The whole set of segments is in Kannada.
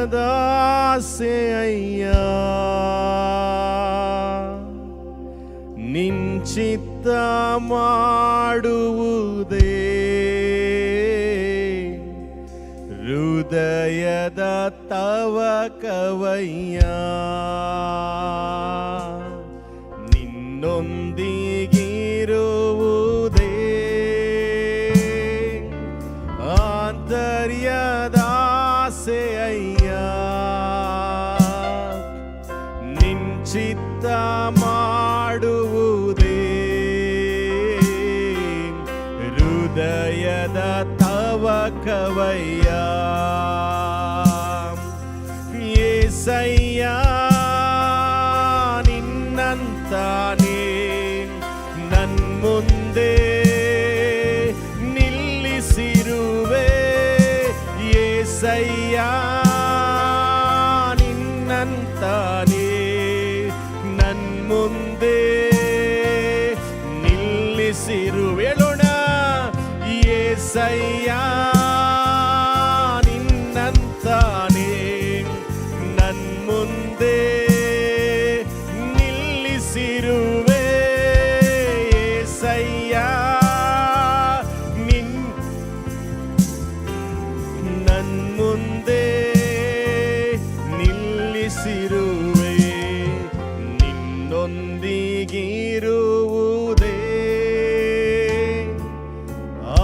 ಆಂತರ್ಯದಾಸೆ ಅಯ್ಯ, ನಿಂಚಿತ್ತ ಮಾಡುವುದೇ ಹೃದಯದ ತವಕವಯ್ಯ. ನಿನ್ನೊಂದಿಗಿರುವುದೇ ಆಂತರ್ಯದಾಸೆ ಅಯ್ಯ, ನಿಂಚಿತ್ತ ಮಾಡುವುದೇ ಹೃದಯದ ತವಕವಯ್ಯ. ಏಸಯ್ಯ ನಿನ್ನಂತಾನೇ ನನ್ ಮುಂದೆ ನಿಲ್ಲಿಸಿರುವೆ. ಏಸಯ್ಯ ನಿನ್ನಂತಾನೇ ನನ್ ಮುಂದೆ ನಿಲ್ಲಿಸಿರುವೆ. ಹೇಳೋಣ, ಏಸಯ್ಯ ನಿನ್ನಂತಾನೇ ನನ್ ಮುಂದೆ ನಿಲ್ಲಿಸಿರುವೆ. ಏಸಯ್ಯ ನನ್ ಮುಂದೆ ನಿಲ್ಲಿಸಿರುವೆ. ನಿನ್ನೊಂದಿಗಿರುವುದೇ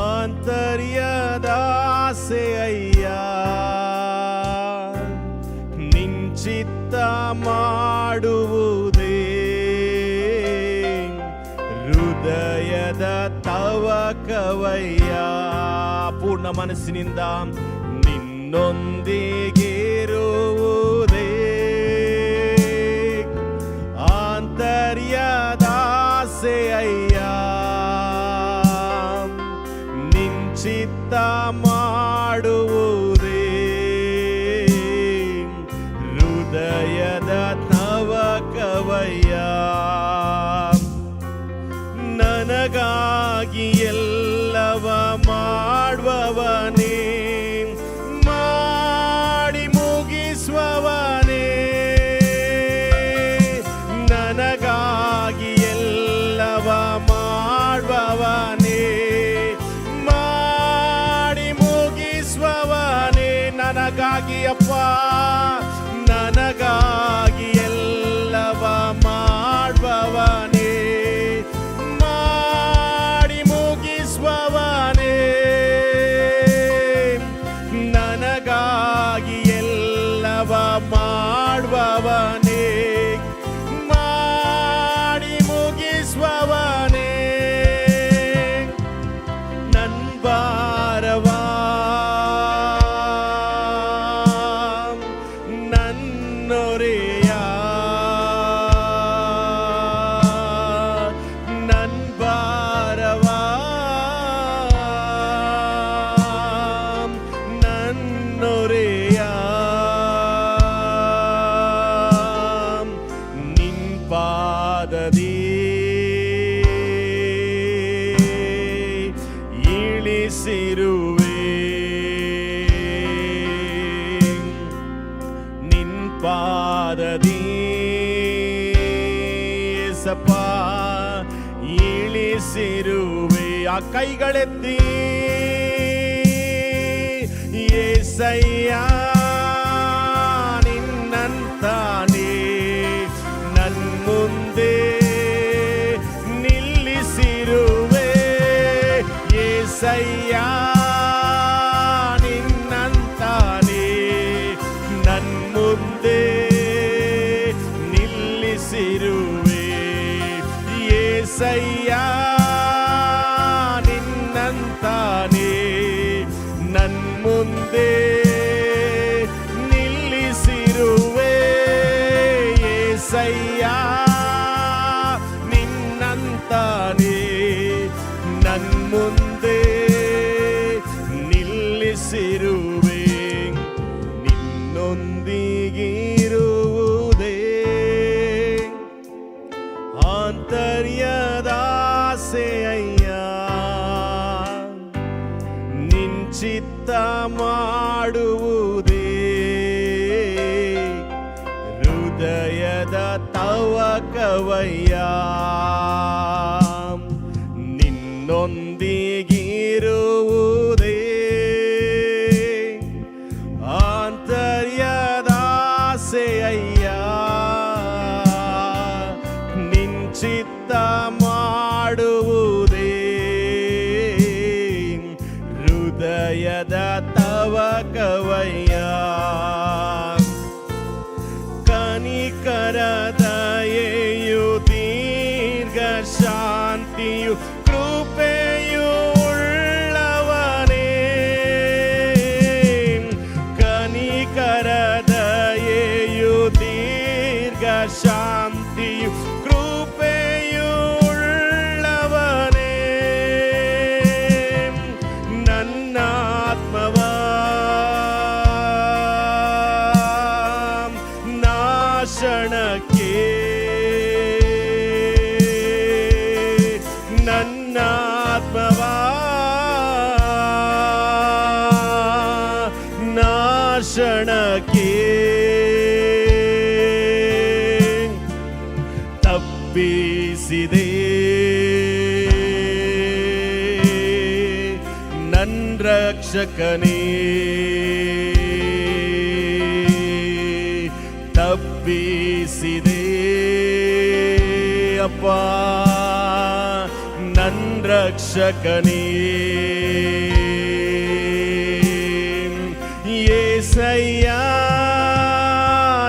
ಆಂತರ್ಯದಾಸೆ ಅಯ್ಯ, ನಿಂಚಿತ್ತ ಮಾಡುವುದೇ ಹೃದಯದ ತವಕವಯ್ಯ. ಪೂರ್ಣ ಮನಸ್ಸಿನಿಂದ ನಿನ್ನೊಂದಿಗಿರುವುದೇ ಆಂತರ್ಯದಾಸೆ ಅಯ್ಯ, ನಿಂಚಿತ್ತ ಮಾಡುವುದೇ ಹೃದಯದ ತವಕವಯ್ಯ. ನನಗಾಗಿ ಎಲ್ಲವ ಮಾಡುವವನೇ, ಮಾಡಿ ಮುಗಿಸುವವನೇ. ನನಗಾಗಿ ಎಲ್ಲವ ಮಾಡುವವನೇ, ಮಾಡಿ ಮುಗಿಸುವವನೇ. ನನಗಾಗಿ ಅಪ್ಪ, ನನಗಾಗಿ ಎಲ್ಲವ ಮಾಡುವವನೇ, ಮಾಡಿ ಮುಗಿಸುವವನೇ. ನನಗಾಗಿ ಎಲ್ಲವ ಮಾಡುವವನೇ, ಮಾಡಿ ಮುಗಿಸುವವನೇ. ನನ್ ಭಾರವ ನನ್ನೊರೆಯ, ನನ್ ಭಾರವ ನನ್ನೊರೆಯ. ನಿನ್ ಪಾದದಿ ಇಳಿಸಿರುವೆ. ನಿನ್ ಪಾದದಿ ಏಸಪ್ಪ ಇಳಿಸಿರುವೆ. ಆ ಕೈಗಳೆತ್ತಿ ಏಸಯ್ಯ ನಿನ್ನಂತಾನೇ ನನ್ ಮುಂದೆ ನಿಲ್ಲಿಸಿರುವೆ. ಏಸಯ್ಯ ನಿನ್ನಂತಾನೇ ನನ್ ಮುಂದೆ ನಿಲ್ಲಿಸಿರುವೆ. ಏಸಯ್ಯ ನಿನ್ನಂತಾನೇ ನನ್ ಮುಂದೆ ನಿಲ್ಲಿಸಿರುವೆ. ಏಸಯ್ಯ ನಿನ್ನಂತಾನೇ ನನ್ ಮುಂದೆ ನಿಲ್ಲಿಸಿರುವೆ. ನಿನ್ನೊಂದಿಗಿರುವುದೇ ಆಂತರ್ಯದ ತವಕವಯ್ಯ ನಿನ್ನೊಂದಿಗಿರುವುದೇ ಆಂತರ್ಯದಾಸೆಯಯ್ಯ ನಿಂಚಿತ್ತ ಮಾಡುವುದೇ ಹೃದಯದ ತವಕವಯ್ಯ ಕನಿಕರ ದಯೆಯು ದೀರ್ಘ ಶಾಂತಿಯು ಕೃಪೆಯು ಉಳ್ಳವನೇ ಕನಿಕರ ದಯೆಯು ದೀರ್ಘ ಶಾಂತಿಯು ಕೃಪೆಯು ಉಳ್ಳವನೇ ನನ್ನಾತ್ಮವ ನಾಶನಕ್ಕೆ ನನ್ನಾತ್ಮವ ನಾಶನಕ್ಕೆ ತಪ್ಪಿಸಿದೆ ನನ್ನ ರಕ್ಷಕನೇ ತಪ್ಪಿಸಿದೆ ಅಪ್ಪ ನನ್ನ ರಕ್ಷಕನೇ ಯೇಸಯ್ಯ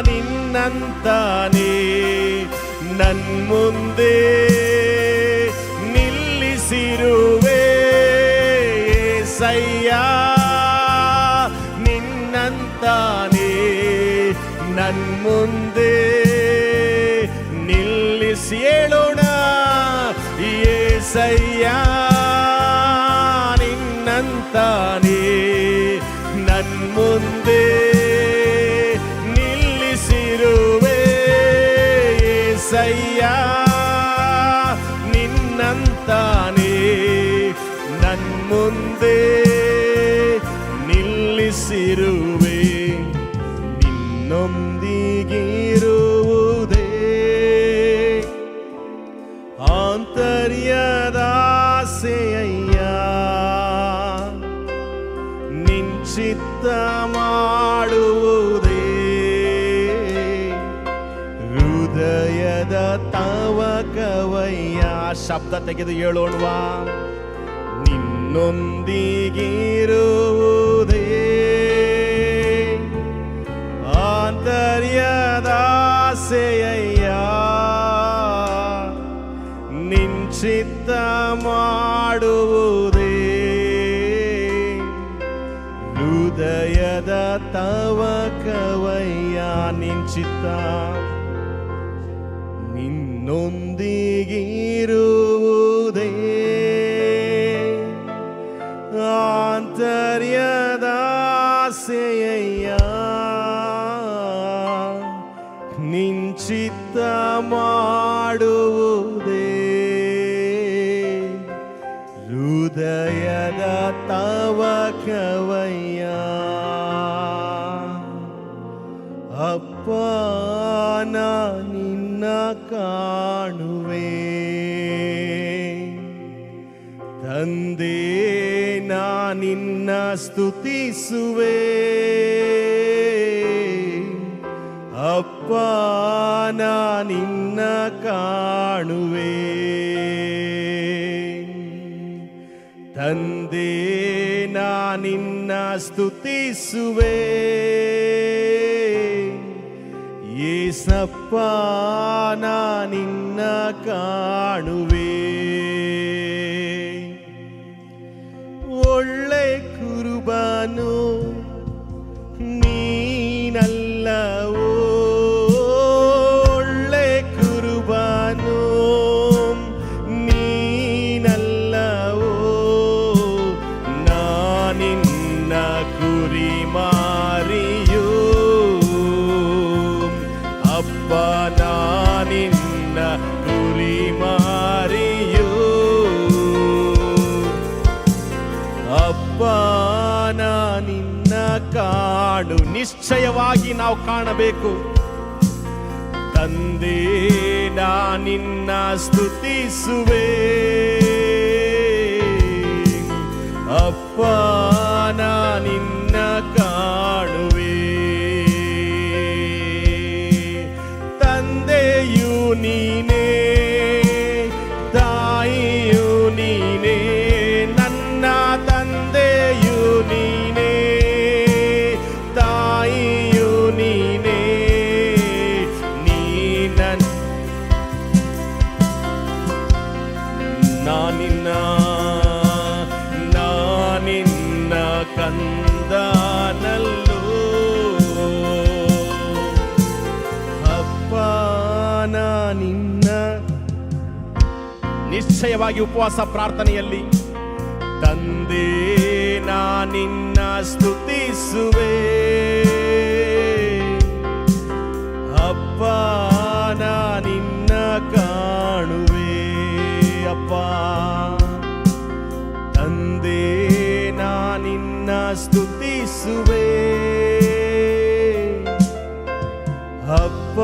ನಿನ್ನಂತಾನೆ ನನ್ ಮುಂದೆ ನಿಲ್ಲಿಸಿರುವೆ ಯೇಸಯ್ಯ ನಿನ್ನಂತಾನೆ ನನ್ ಮುಂದೆ ನಿಲ್ಲಿಸಿ ಹೇಳೋಣ ಯೇಸಯ್ಯ ನಿನ್ನಂತಾನೆ ನನ್ ಮುಂದೆ ನಿಲ್ಲಿಸಿರುವೆ ಯೇಸಯ್ಯ ನಿನ್ನಂತಾನೆ ನನ್ ಮುಂದೆ ನಿಲ್ಲಿಸಿರುವೆ ನಿನ್ನೊಂದಿಗಿರುವುದೇ ಆಂತರ್ಯದಾಸೆಯಯ್ಯ ನಿಂಚಿತ್ತ ಮಾಡುವುದೇ ಹೃದಯದ ತವಕವಯ್ಯ ಶಬ್ದ ತೆಗೆದು ಹೇಳೋಣವಾ ನಿನ್ನೊಂದಿಗಿರುವುದೇ ಆಂತರ್ಯದಾಸೆಯಯ್ಯ ನಿಂಚಿತ್ತ ಮಾಡುವುದೇ ಹೃದಯದ ತವಕವಯ್ಯ ನಿಂಚಿತ್ತ ನಿನ್ನೊಂದಿಗಿರುವುದೇ ಆಂತರ್ಯದಾಸೆಯಯ್ಯ ನಿಂಚಿತ್ತ ಮಾಡುವುದೇ ಹೃದಯದ ತವಕವಯ್ಯ ಅಪ್ಪ ನಾ ನಿನ್ನ ಕಾಣುವೆ ತಂದೆ ನಾ ನಿನ್ನ ಸ್ತುತಿಸುವೆ ಅಪ್ಪ ನಾ ನಿನ್ನ ಕಾಣುವೆ ತಂದೆ ನಾ ನಿನ್ನ ಸ್ತುತಿಸುವೆ ಯೇಸಪ್ಪ ನಾ ನಿನ್ನ ಕಾಣುವೆ ಒಳ್ಳೆ ಕುರುಬನು ನೀನಲ್ಲವೋ ಒಳ್ಳೆ ಕುರುಬನು ನೀನಲ್ಲವೋ ನಾನಿನ್ನ ಕುರಿ ಮಾರಿಯೋ ಅಪ್ಪ ನಾನಿನ್ನ ಕುರಿ ಮಾರಿಯೋ ಅಪ್ಪ ನಿನ್ನ ಕಾಣು ನಿಶ್ಚಯವಾಗಿ ನಾವು ಕಾಣಬೇಕು ತಂದೆ ನಿನ್ನ ಸ್ತುತಿಸುವೆ, ಅಪ್ಪ ನಿನ್ನ ಕಾಣುವೆ. ತಂದೆಯು ನೀನೇ, ತಾಯಿಯು ನೀನೇ, ನನ್ನ ತಂದೆಯು ನೀನೇ, ತಾಯಿಯು ನೀನೇ. ನಾನಿನ್ನ ಕಂದನಲ್ಲೋ, ಅಪ್ಪ ನಿನ್ನ. ನಿಶ್ಚಯವಾಗಿ ಉಪವಾಸ ಪ್ರಾರ್ಥನೆಯಲ್ಲಿ ತಂದೆ ನಿನ್ನ ಸ್ತುತಿಸುವೆ, ಅಪ್ಪ ನಿನ್ನ ಕಾಣುವೆ. ಅಪ್ಪ ತಂದೆ ನಿನ್ನ ಸ್ತುತಿಸುವೆ, ಅಪ್ಪ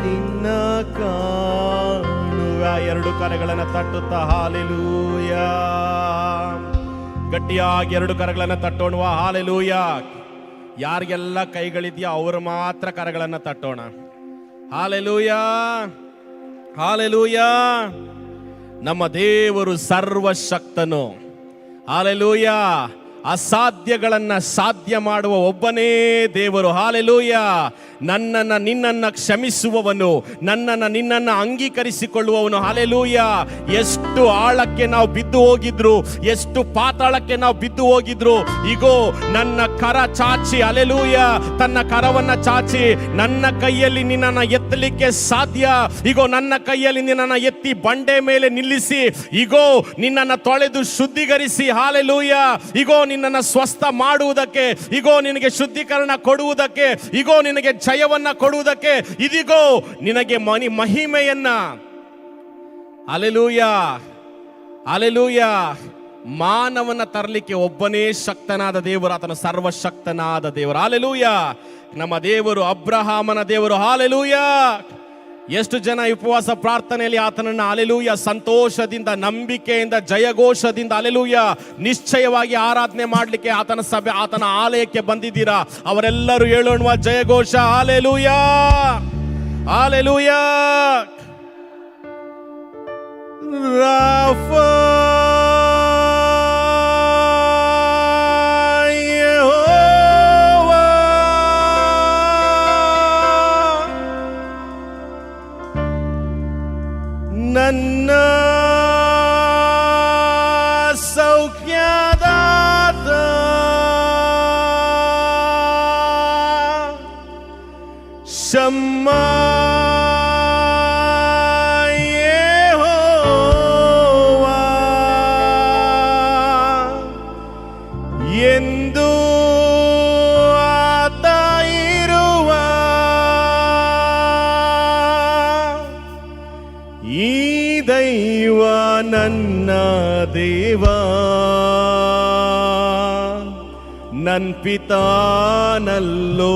ನಿನ್ನ ಕಾಣುವೆ. ಎರಡು ಕರಗಳನ್ನು ತಟ್ಟುತ್ತಾ ಹಾಲೆಲೂಯಾ, ಗಟ್ಟಿಯಾಗಿ ಎರಡು ಕರಗಳನ್ನು ತಟ್ಟೋಣ. ಹಾಲೆಲೂಯಾ. ಯಾರಿಗೆಲ್ಲ ಕೈಗಳಿದೆಯೋ ಅವರು ಮಾತ್ರ ಕರಗಳನ್ನು ತಟ್ಟೋಣ. Hallelujah, hallelujah. ನಮ್ಮ ದೇವರು ಸರ್ವಶಕ್ತನು. ಹಾಲೆಲೂಯಾ. ಅಸಾಧ್ಯಗಳನ್ನ ಸಾಧ್ಯ ಮಾಡುವ ಒಬ್ಬನೇ ದೇವರು. ಹಾಲೆಲೂಯಾ. ನನ್ನನ್ನು ನಿನ್ನನ್ನು ಕ್ಷಮಿಸುವವನು, ನನ್ನನ್ನು ನಿನ್ನನ್ನು ಅಂಗೀಕರಿಸಿಕೊಳ್ಳುವವನು. ಹಾಲೆಲೂಯಾ. ಎಷ್ಟು ಆಳಕ್ಕೆ ನಾವು ಬಿದ್ದು ಹೋಗಿದ್ರು, ಎಷ್ಟು ಪಾತಾಳಕ್ಕೆ ನಾವು ಬಿದ್ದು ಹೋಗಿದ್ರು, ಇಗೋ ನನ್ನ ಕರ ಚಾಚಿ, ಹಾಲೆಲೂಯಾ, ತನ್ನ ಕರವನ್ನ ಚಾಚಿ ನನ್ನ ಕೈಯಲ್ಲಿ ನಿನ್ನನ್ನು ಎತ್ತಲಿಕ್ಕೆ ಸಾಧ್ಯ. ಇಗೋ ನನ್ನ ಕೈಯಲ್ಲಿ ನಿನ್ನನ್ನು ಎತ್ತಿ ಬಂಡೆ ಮೇಲೆ ನಿಲ್ಲಿಸಿ, ಇಗೋ ನಿನ್ನನ್ನು ತೊಳೆದು ಶುದ್ಧೀಕರಿಸಿ, ಹಾಲೆಲೂಯಾ, ಇಗೋ ನಿನ್ನನ್ನು ಸ್ವಸ್ಥ ಮಾಡುವುದಕ್ಕೆ, ಇಗೋ ನಿನಗೆ ಶುದ್ಧೀಕರಣ ಕೊಡುವುದಕ್ಕೆ, ಇಗೋ ನಿನಗೆ ಜಯವನ್ನ ಕೊಡುವುದಕ್ಕೆ, ಇದಿಗೋ ನಿನಗೆ ಮಹಿಮೆಯನ್ನ. Hallelujah, hallelujah. ಮಾನವನ ತರಲಿಕ್ಕೆ ಒಬ್ಬನೇ ಶಕ್ತನಾದ ದೇವರು, ಆತನ ಸರ್ವಶಕ್ತನಾದ ದೇವರು. ಹಲ್ಲೆಲೂಯಾ. ನಮ್ಮ ದೇವರು ಅಬ್ರಹಾಮನ ದೇವರು. ಹಲ್ಲೆಲೂಯಾ. ಎಷ್ಟು ಜನ ಉಪವಾಸ ಪ್ರಾರ್ಥನೆಯಲ್ಲಿ ಆತನನ್ನು ಹಲ್ಲೆಲೂಯಾ ಸಂತೋಷದಿಂದ, ನಂಬಿಕೆಯಿಂದ, ಜಯಘೋಷದಿಂದ ಹಲ್ಲೆಲೂಯಾ ನಿಶ್ಚಯವಾಗಿ ಆರಾಧನೆ ಮಾಡಲಿಕ್ಕೆ ಆತನ ಸಭೆ, ಆತನ ಆಲಯಕ್ಕೆ ಬಂದಿದ್ದೀರಾ? ಅವರೆಲ್ಲರೂ ಹೇಳೋಣ ಜಯಘೋಷ. Hallelujah, hallelujah. ರಾಫಾ ನನ್ನ ಸೌಖ್ಯದಾತ, ಶಮ್ಮಾ ಯೆಹೋವಾ ಎಂದು ಆತ ಇರುವ, ಈ ದೈವ ನನ್ನ ದೇವ, ನನ್ ಪಿತಾನಲ್ಲೋ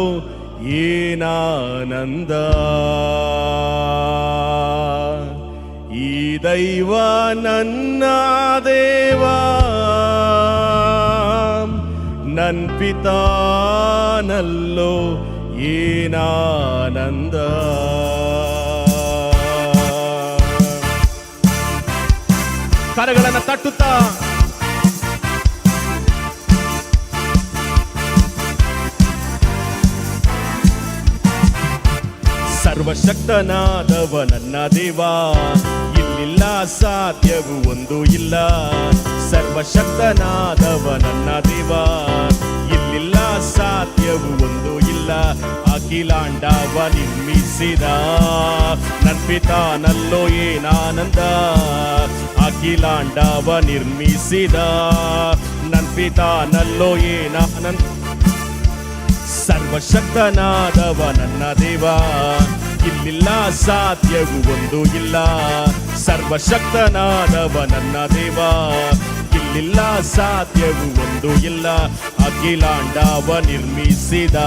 ಏನಾನಂದ. ಈ ದೈವ ನನ್ನ ದೇವ, ನನ್ ಪಿತಾನಲ್ಲೋ ಏನಾನಂದ. ಕರಗಳನ್ನು ತಟ್ಟುತ್ತಾ ಸರ್ವಶಕ್ತನಾದವ ನನ್ನ ದೇವ, ಇಲ್ಲಿಲ್ಲ ಸಾಧ್ಯವು ಒಂದು ಇಲ್ಲ. ಸರ್ವಶಕ್ತನಾದವ ನನ್ನ ದೇವ, ಇಲ್ಲಿಲ್ಲ ಸಾಧ್ಯವು ಒಂದು ಇಲ್ಲ. ಅಖಿಲಾಂಡವ ನಿರ್ಮಿಸಿದ ನನ್ ಪಿತಾನಲ್ಲೋ ಏನಾನಂದ. ಅಖಿಲಾಂಡವ ನಿರ್ಮಿಸಿದ ನನ್ ಪಿತಾನಲ್ಲೋ ಏನಾನಂದ. ಸರ್ವಶಕ್ತನಾದವ ನನ್ನ ದೇವ, ಇಲ್ಲಿಲ್ಲ ಸಾಧ್ಯವು ಒಂದು ಇಲ್ಲ. ಸರ್ವಶಕ್ತನಾದವ ನನ್ನ ದೇವ, ಇಲ್ಲಿಲ್ಲ ಸಾಧ್ಯವು ಒಂದು ಇಲ್ಲ. ಅಖಿಲಾಂಡವ ನಿರ್ಮಿಸಿದ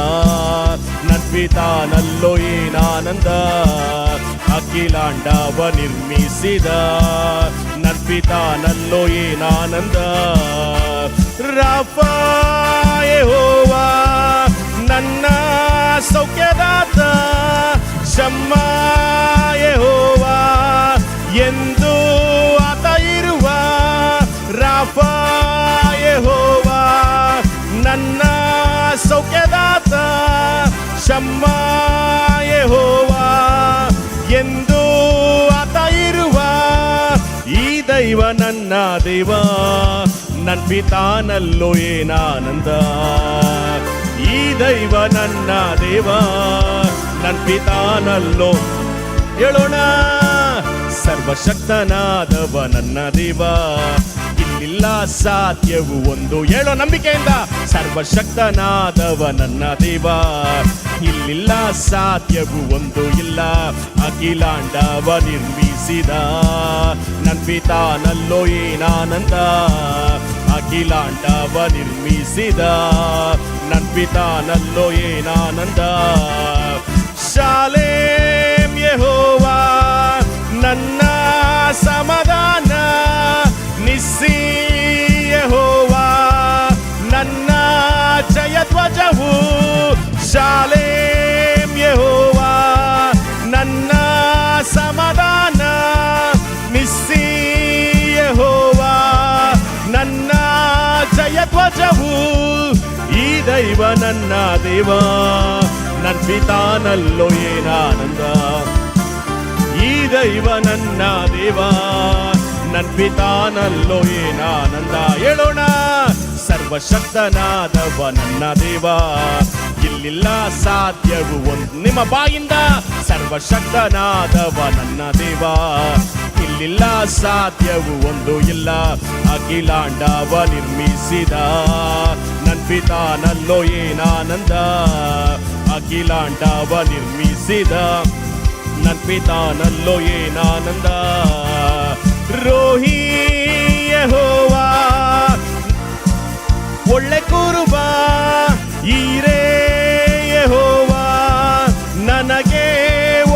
ನನ್ ಪಿತಾನಲ್ಲೋ ಏನಾನಂದ. ಅಖಿಲಾಂಡವ ನಿರ್ಮಿಸಿದ ನನ್ ಪಿತಾನಲ್ಲೋ ಏನಾನಂದ. ರಾಫಾ ಯೆಹೋವಾ ನನ್ನ ಸೌಖ್ಯದಾತ. ಶಮ್ಮಾ ಯೆಹೋವಾ ಎಂದು ಆತ ಇರುವ. ರಾಫಾ ಯೆಹೋವಾ ನನ್ನ ಸೌಖ್ಯದಾತ. ಶಮ್ಮಾ ಯೆಹೋವಾ ಎಂದು ಆತ ಇರುವ. ಈ ದೈವ ನನ್ನ ದೇವ ನನ್ ಪಿತಾನಲ್ಲೋ ಏನಾನಂದ. ಈ ದೈವ ನನ್ನ ದೇವ ನನ್ ಪಿತಾನಲ್ಲೋ. ಹೇಳೋಣ, ಸರ್ವಶಕ್ತನಾದವ ನನ್ನ ದೇವ, ಇಲ್ಲಿಲ್ಲ ಸಾಧ್ಯವು ಒಂದು. ಹೇಳೋ ನಂಬಿಕೆಯಿಂದ, ಸರ್ವಶಕ್ತನಾದವ ನನ್ನ ದೇವ, ಇಲ್ಲಿಲ್ಲ ಸಾಧ್ಯವು ಒಂದು ಇಲ್ಲ. ಅಖಿಲಾಂಡವ ನಿರ್ಮಿಸಿದ ನನ್ ಪಿತಾನಲ್ಲೋ ಏನಾನಂದ. ಅಖಿಲಾಂಡವ ನಿರ್ಮಿಸಿದ ನನ್ ಪಿತಾನಲ್ಲೋ ಏನಾನಂದ. ಶಾಲೇಮ್ ಯೆಹೋವಾ ನನ್ನ ಸಮಾಧಾನ. ನಿಸ್ಸಿ ಯೆಹೋವಾ ನನ್ನ ಜಯಧ್ವಜವು. ಶಾಲೇಮ್ ಯೆಹೋವಾ ನನ್ನ ಸಮಾಧಾನ. ನಿಸ್ಸಿ ಯೆಹೋವಾ ನನ್ನ ಜಯಧ್ವಜವು. ಈ ದೈವ ನನ್ನ ದೇವ ನನ್ ಪಿತಾನಲ್ಲೋ ಏನಾನಂದ. ಈ ದೈವ ನನ್ನ ದೇವ ನನ್ ಪಿತಾನಲ್ಲೋ ಏನಾನಂದ. ಹೇಳೋಣ, ಸರ್ವಶಕ್ತನಾದವ ನನ್ನ ದೇವ, ಇಲ್ಲಿಲ್ಲ ಸಾಧ್ಯವು ಒಂದು. ನಿಮ್ಮ ಬಾಯಿಂದ, ಸರ್ವಶಕ್ತನಾದವ ನನ್ನ ದೇವ, ಇಲ್ಲಿಲ್ಲ ಸಾಧ್ಯವು ಒಂದು ಇಲ್ಲ. ಅಖಿಲಾಂಡವ ನಿರ್ಮಿಸಿದ ನನ್ ಪಿತಾನಲ್ಲೋ ಏನಾನಂದ. ಅಖಿಲಾಂಡವ ನಿರ್ಮಿಸಿದ ನನ್ ಪಿತಾನಲ್ಲೋ ಏನಾನಂದ. ರೋಹಿ ಯೆಹೋವಾ ಒಳ್ಳೆ ಕುರುಬ. ಈರೇ ಯೆಹೋವಾ ನನಗೆ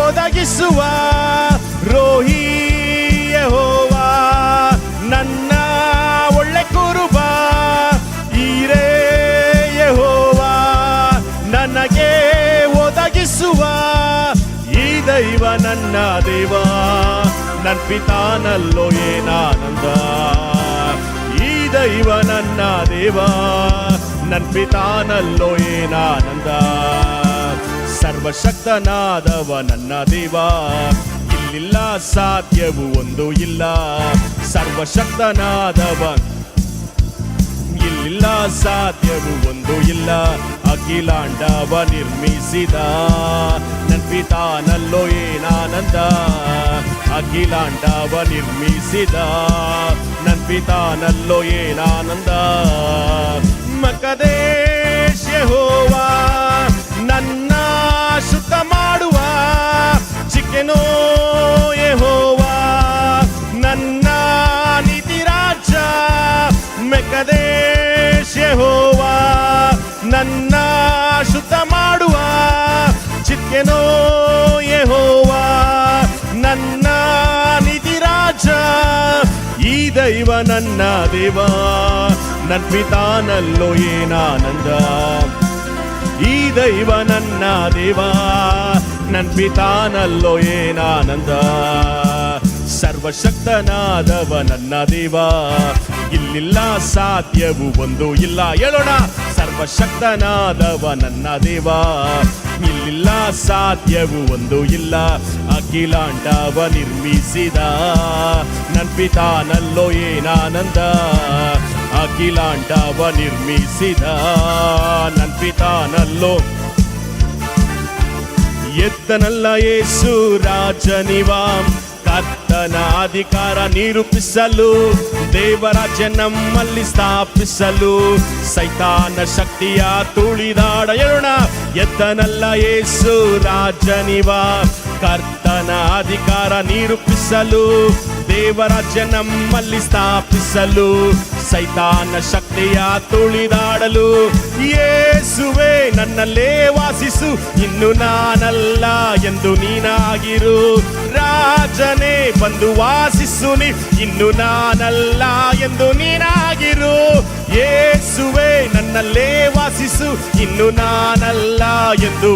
ಒದಗಿಸುವ. ರೋಹಿ ಯೆಹೋವಾ ನನ್ನ ಒಳ್ಳೆ ಕುರುಬ. ಈರೇ ಯೆಹೋವಾ ನನಗೆ ಒದಗಿಸುವ. ಈ ದೈವ ನನ್ನ ದೇವ ನನ್ ಪಿತಾನಲ್ಲೋ ಏನಾನಂದ. ಈ ದೈವ ನನ್ನ ದೇವ ನನ್ ಪಿತಾನಲ್ಲೋ ಏನಾನಂದ. ಸರ್ವಶಕ್ತನಾದವ ನನ್ನ ದೇವ, ಇಲ್ಲಿಲ್ಲ ಸಾಧ್ಯವು ಒಂದು ಇಲ್ಲ. ಸರ್ವಶಕ್ತನಾದವ, ಇಲ್ಲಿಲ್ಲ ಸಾಧ್ಯವು ಒಂದು ಇಲ್ಲ. ಅಖಿಲಾಂಡವ ನಿರ್ಮಿಸಿದ ನನ್ ಪಿತಾನಲ್ಲೋ ಏನಾನಂದ. ಅಖಿಲಾಂಡವ ನಿರ್ಮಿಸಿದ ನನ್ ಪಿತಾನಲ್ಲೋ ಏನಾನಂದ. ಮಕದೇಶ್ ಯೆಹೋವಾ ನನ್ನ ಶುದ್ಧ ಮಾಡುವ. ಚಿಕೆನೋ ಯೆಹೋವಾ ನನ್ನ ನೀತಿ ರಾಜ. ಮೆಕದೇಶ್ ಯೆಹೋವಾ ನನ್ನ ಶುದ್ಧ ಮಾಡುವ. ಚಿಕೆನೋ ಯೆಹೋವಾ ನನ್ನ ನೀತಿ ರಾಜ. ಈ ದೈವ ನನ್ನ ದೇವ ನನ್ ಪಿತಾನಲ್ಲೋ ಏನಾನಂದ. ಈ ದೈವ ನನ್ನ ದೇವ ನನ್ ಪಿತಾನಲ್ಲೋ ಏನಾನಂದ. ಸರ್ವಶಕ್ತನಾದವ ನನ್ನ ದೇವ, ಇಲ್ಲಿಲ್ಲ ಸಾಧ್ಯವು ಒಂದು ಇಲ್ಲ. ಹೇಳೋಣ, ಸರ್ವಶಕ್ತನಾದವ ನನ್ನ ದೇವ, ಇಲ್ಲಿಲ್ಲ ಸಾಧ್ಯವು ಒಂದು ಇಲ್ಲ. ಅಖಿಲಾಂಡವ ನಿರ್ಮಿಸಿದ ನನ್ ಪಿತಾನಲ್ಲೋ ಏನಾನಂದ. ಅಖಿಲಾಂಡವ ನಿರ್ಮಿಸಿದ ನನ್ ಪಿತಾನಲ್ಲೋ. ಎತ್ತನಲ್ಲ ಯೇಸು ರಾಜನಿವ, ಕರ್ತನ ಅಧಿಕಾರ ನಿರೂಪಿಸಲು, ದೇವರಾಜ್ಯ ನಮ್ಮಲ್ಲಿ ಸ್ಥಾಪಿಸಲು, ಸೈತಾನ ಶಕ್ತಿಯ ತುಳಿದಾಡ. ಹೇಳೋಣ, ಎತ್ತನಲ್ಲ ಯೇಸು ರಾಜನಿವ, ಕರ್ತನ ಅಧಿಕಾರ ನಿರೂಪಿಸಲು, ದೇವರಾಜ್ಯ ನಮ್ಮಲ್ಲಿ ಸ್ಥಾಪಿಸಲು, ಸೈತಾನ ಶಕ್ತಿಯ ತುಳಿದಾಡಲು. ಯೇಸುವೆ ನನ್ನಲ್ಲೇ ವಾಸಿಸು, ಇನ್ನು ನಾನಲ್ಲ ಎಂದು ನೀನಾಗಿರು. ರಾಜನೇ ಬಂದು ವಾಸಿಸು ನೀ, ಇನ್ನು ನಾನಲ್ಲ ಎಂದು ನೀನಾಗಿರು. ಯೇಸುವೆ ನನ್ನಲ್ಲೇ ವಾಸಿಸು, ಇನ್ನು ನಾನಲ್ಲ ಎಂದು.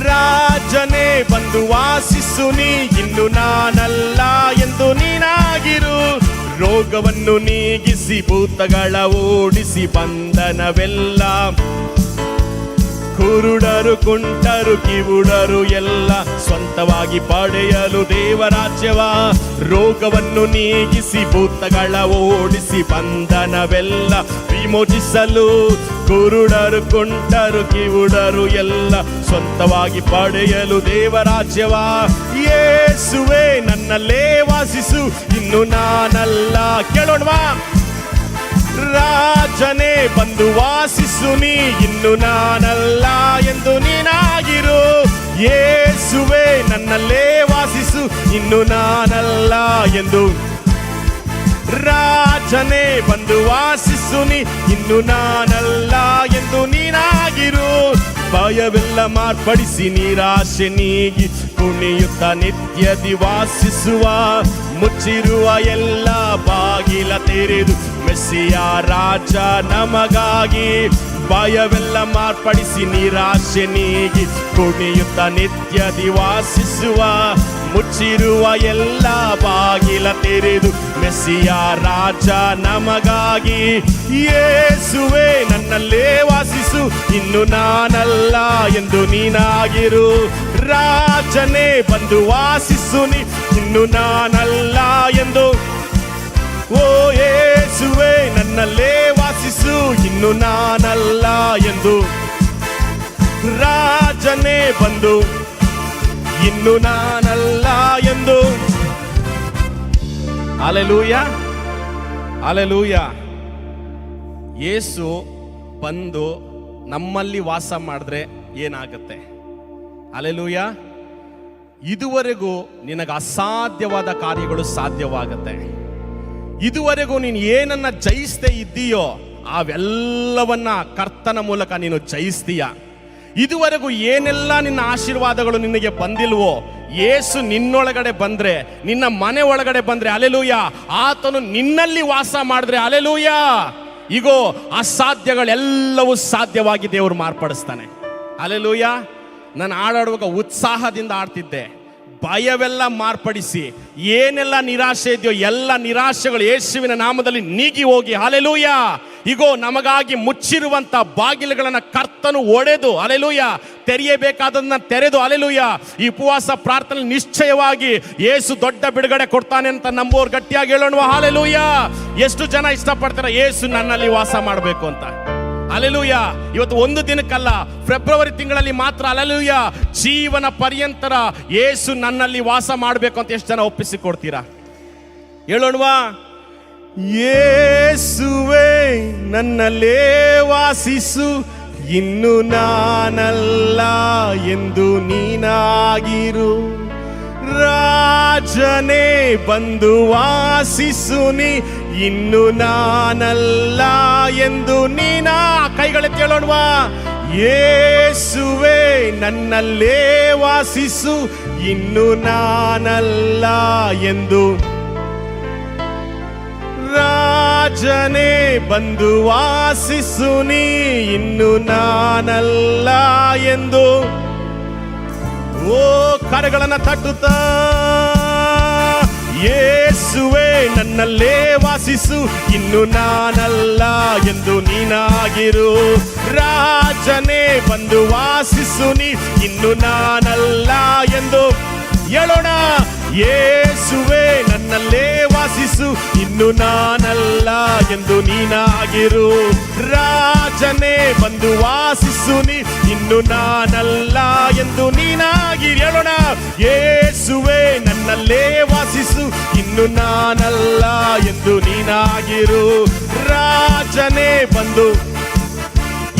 ರಾಜನೇ ಬಂದು ವಾಸಿಸು ನೀ, ಇನ್ನು ನಾನಲ್ಲ ಎಂದು ನೀನಾಗಿರು. ರೋಗವನ್ನು ನೀಗಿಸಿ ಭೂತಗಳ ಓಡಿಸಿ ಬಂಧನವೆಲ್ಲ, ಕುರುಡರು ಕುಂಟರು ಕಿವುಡರು ಎಲ್ಲ ಸ್ವಂತವಾಗಿ ಪಡೆಯಲು ದೇವರಾಜ್ಯವ. ರೋಗವನ್ನು ನೀಗಿಸಿ ಭೂತಗಳ ಓಡಿಸಿ ಬಂಧನವೆಲ್ಲ ವಿಮೋಚಿಸಲು, ಕುರುಡರು ಕುಂಟರು ಕಿವುಡರು ಎಲ್ಲ ಸ್ವಂತವಾಗಿ ಪಡೆಯಲು ದೇವರಾಜ್ಯವ. ಯೇಸುವೆ ನನ್ನಲ್ಲೇ ವಾಸಿಸು, ಇನ್ನು ನಾನಲ್ಲ. ಕೇಳೋಣವಾ? ರಾಜನೇ ಬಂದು ವಾಸಿಸು ನೀ, ಇನ್ನು ನಾನಲ್ಲ ಎಂದು ನೀನಾಗಿರು. ಯೇಸುವೆ ನನ್ನಲ್ಲೇ ವಾಸಿಸು, ಇನ್ನು ನಾನಲ್ಲ ಎಂದು. ರಾಜನೇ ಬಂದು ವಾಸಿಸು ನೀ, ಇನ್ನು ನಾನಲ್ಲ ಎಂದು ನೀನಾಗಿರು. ಭಯವೆಲ್ಲ ಮಾರ್ಪಡಿಸಿ ನಿರಾಶೆ ನೀಗಿ ಕುಣಿಯುತ್ತ ನಿತ್ಯದಿ ವಾಸಿಸುವ, ಮುಚ್ಚಿರುವ ಎಲ್ಲ ಬಾಗಿಲ ತೆರೆದು ಮೆಸ್ಸಿಯ ರಾಜ ನಮಗಾಗಿ. ಭಯವೆಲ್ಲ ಮಾರ್ಪಡಿಸಿ ನಿರಾಶೆ ನೀಗಿ ಕುಣಿಯುತ್ತ ನಿತ್ಯದಿ ವಾಸಿಸುವ, ಮುಚ್ಚಿರುವ ಎಲ್ಲ ಬಾಗಿಲ ತೆರೆದು ಮೆಸ್ಸಿಯ ರಾಜ ನಮಗಾಗಿ. ಯೇಸುವೆ ನನ್ನಲ್ಲೇ ವಾಸಿಸು, ಇನ್ನು ನಾನಲ್ಲ ಎಂದು ನೀನಾಗಿರು. ರಾಜನೇ ಬಂದು ವಾಸಿಸು ನೀ, ಇನ್ನು ನಾನಲ್ಲ ಎಂದು. ಓ ಯೇಸುವೆ ನನ್ನಲ್ಲೇ ವಾಸಿಸು, ಇನ್ನು ನಾನಲ್ಲ ಎಂದು. ರಾಜನೇ ಬಂದು, ಇನ್ನು ನಾನಲ್ಲ ಎಂದು. Hallelujah, hallelujah. ಯೇಸು ಬಂದು ನಮ್ಮಲ್ಲಿ ವಾಸ ಮಾಡಿದ್ರೆ ಏನಾಗುತ್ತೆ? ಹಲ್ಲೆಲೂಯಾ. ಇದುವರೆಗೂ ನಿನಗೆ ಅಸಾಧ್ಯವಾದ ಕಾರ್ಯಗಳು ಸಾಧ್ಯವಾಗುತ್ತೆ. ಇದುವರೆಗೂ ನೀನು ಏನನ್ನ ಜಯಿಸದೆ ಇದ್ದೀಯೋ ಅವೆಲ್ಲವನ್ನ ಕರ್ತನ ಮೂಲಕ ನೀನು ಜಯಿಸ್ತೀಯ. ಇದುವರೆಗೂ ಏನೆಲ್ಲ ನಿನ್ನ ಆಶೀರ್ವಾದಗಳು ನಿನಗೆ ಬಂದಿಲ್ವೋ, ಯೇಸು ನಿನ್ನೊಳಗಡೆ ಬಂದ್ರೆ, ನಿನ್ನ ಮನೆ ಒಳಗಡೆ ಬಂದ್ರೆ, ಹಲ್ಲೆಲೂಯಾ, ಆತನು ನಿನ್ನಲ್ಲಿ ವಾಸ ಮಾಡಿದ್ರೆ, ಹಲ್ಲೆಲೂಯಾ, ಈಗೋ ಅಸಾಧ್ಯಗಳೆಲ್ಲವೂ ಸಾಧ್ಯವಾಗಿ ದೇವರು ಮಾರ್ಪಡಿಸ್ತಾನೆ. ಹಲ್ಲೆಲೂಯಾ. ನಾನು ಹಾಡಾಡುವಾಗ ಉತ್ಸಾಹದಿಂದ ಆಡ್ತಿದ್ದೆ. ಭಯವೆಲ್ಲ ಮಾರ್ಪಡಿಸಿ ಏನೆಲ್ಲ ನಿರಾಶೆ ಇದೆಯೋ ಎಲ್ಲ ನಿರಾಶೆಗಳು ಯೇಸುವಿನ ನಾಮದಲ್ಲಿ ನೀಗಿ ಹೋಗಿ, ಹಲ್ಲೆಲೂಯಾ, ಈಗೋ ನಮಗಾಗಿ ಮುಚ್ಚಿರುವಂತ ಬಾಗಿಲುಗಳನ್ನ ಕರ್ತನು ಒಡೆದು, ಹಲ್ಲೆಲೂಯಾ, ತೆರೆಯಬೇಕಾದದನ್ನ ತೆರೆದು, ಹಲ್ಲೆಲೂಯಾ, ಈ ಉಪವಾಸ ಪ್ರಾರ್ಥನೆ ನಿಶ್ಚಯವಾಗಿ ಯೇಸು ದೊಡ್ಡ ಬಿಡುಗಡೆ ಕೊಡ್ತಾನೆ ಅಂತ ನಂಬೋರು ಗಟ್ಟಿಯಾಗಿ ಹೇಳೋಣ. ಹಲ್ಲೆಲೂಯಾ. ಎಷ್ಟು ಜನ ಇಷ್ಟಪಡ್ತಾರೆ ಯೇಸು ನನ್ನಲ್ಲಿ ವಾಸ ಮಾಡಬೇಕು ಅಂತ? ಹಲ್ಲೆಲೂಯಾ. ಇವತ್ತು ಒಂದು ದಿನಕ್ಕಲ್ಲ, ಫೆಬ್ರವರಿ ತಿಂಗಳಲ್ಲಿ ಮಾತ್ರ, ಹಲ್ಲೆಲೂಯಾ, ಜೀವನ ಪರ್ಯಂತರ ಯೇಸು ನನ್ನಲ್ಲಿ ವಾಸ ಮಾಡಬೇಕು ಅಂತ ಎಷ್ಟು ಜನ ಒಪ್ಪಿಸಿಕೊಡ್ತೀರಾ? ಹೇಳೋಣವಾ? ಯೇಸುವೇ ನನ್ನಲ್ಲೇ ವಾಸಿಸು, ಇನ್ನು ನಾನಲ್ಲ ಎಂದು ನೀನಾಗಿರು. ರಾಜನೇ ಬಂದು ವಾಸಿಸು ನೀ, ಇನ್ನು ನಾನಲ್ಲ ಎಂದು ನೀನಾ. ಕೈಗಳೆತ್ತಿ ಹೇಳೋಣವಾ? ಯೇಸುವೇ ನನ್ನಲ್ಲೇ ವಾಸಿಸು, ಇನ್ನು ನಾನಲ್ಲ ಎಂದು. ರಾಜನೇ ಬಂದು ವಾಸಿಸು ನೀ, ಇನ್ನು ನಾನಲ್ಲ ಎಂದು. ಓ ಕರೆಗಳನ್ನ ತಟ್ಟುತ್ತಾ, ಯೇಸುವೇ ನನ್ನಲ್ಲೇ ವಾಸಿಸು, ಇನ್ನು ನಾನಲ್ಲ ಎಂದು ನೀನಾಗಿರು. ರಾಜನೇ ಬಂದು ವಾಸಿಸು ನೀ, ಇನ್ನು ನಾನಲ್ಲ ಎಂದು. ಹೇಳೋಣ, ಯೇಸುವೇ ನನ್ನಲ್ಲೇ ವಾಸಿಸು, ಇನ್ನು ನಾನಲ್ಲ ಎಂದು ನೀನಾಗಿರು. ರಾಜನೇ ಬಂದು ವಾಸಿಸು ನೀ, ಇನ್ನು ನಾನಲ್ಲ ಎಂದು ನೀನಾಗಿರು. ಹೇಳೋಣ, ಯೇಸುವೇ ನನ್ನಲ್ಲೇ ವಾಸಿಸು, ಇನ್ನು ನಾನಲ್ಲ ಎಂದು ನೀನಾಗಿರು. ರಾಜನೇ ಬಂದು,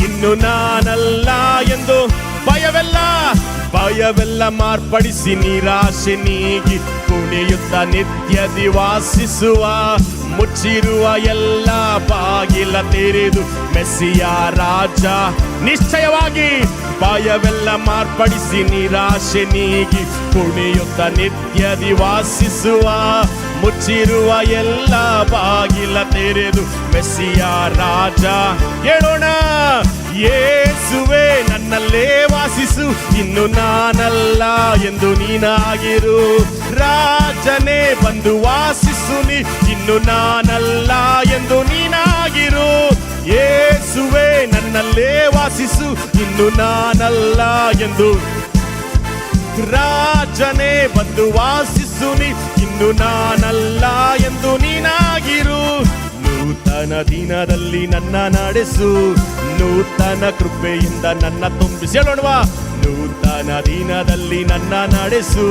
ಇನ್ನು ನಾನಲ್ಲ ಎಂದು. ಭಯವೆಲ್ಲ ಮಾರ್ಪಡಿಸಿ ನಿರಾಶೆ ನೀಗಿ ಕುಣಿಯುತ್ತ ನಿತ್ಯದಿ ವಾಸಿಸುವ, ಮುಚ್ಚಿರುವ ಎಲ್ಲ ಬಾಗಿಲ ತೆರೆದು ಮೆಸ್ಸಿಯ ರಾಜ ನಿಶ್ಚಯವಾಗಿ ಭಯವೆಲ್ಲ ಮಾರ್ಪಡಿಸಿ ನಿರಾಶೆ ನೀಗಿ ಕುಣಿಯುತ್ತ ನಿತ್ಯದಿ ವಾಸಿಸುವ, ಮುಚ್ಚಿರುವ ಎಲ್ಲ ಬಾಗಿಲ ತೆರೆದು ಮೆಸ್ಸಿಯ ರಾಜ. ಹೇಳೋಣ, ಯೇಸುವೆ ನನ್ನಲ್ಲೇ ವಾಸಿಸು, ಇನ್ನು ನಾನಲ್ಲ ಎಂದು ನೀನಾಗಿರು. ರಾಜನೇ ಬಂದು ವಾಸಿಸು ನೀ, ಇನ್ನು ನಾನಲ್ಲ ಎಂದು ನೀನಾಗಿರು. ಯೇಸುವೆ ನನ್ನಲ್ಲೇ ವಾಸಿಸು, ಇನ್ನು ನಾನಲ್ಲ ಎಂದು. ರಾಜನೇ ಬಂದು ವಾಸಿಸು ನೀ, ಇನ್ನು ನಾನಲ್ಲ ಎಂದು ನೀನಾಗಿರು. ನೂತನ ದಿನದಲ್ಲಿ ನನ್ನ ನಡೆಸು, ನೂತನ ಕೃಪೆಯಿಂದ ನನ್ನ ತುಂಬಿಸಿ. ಹೇಳೋಣವಾ, ನೂತನ ದಿನದಲ್ಲಿ ನನ್ನ ನಡೆಸು,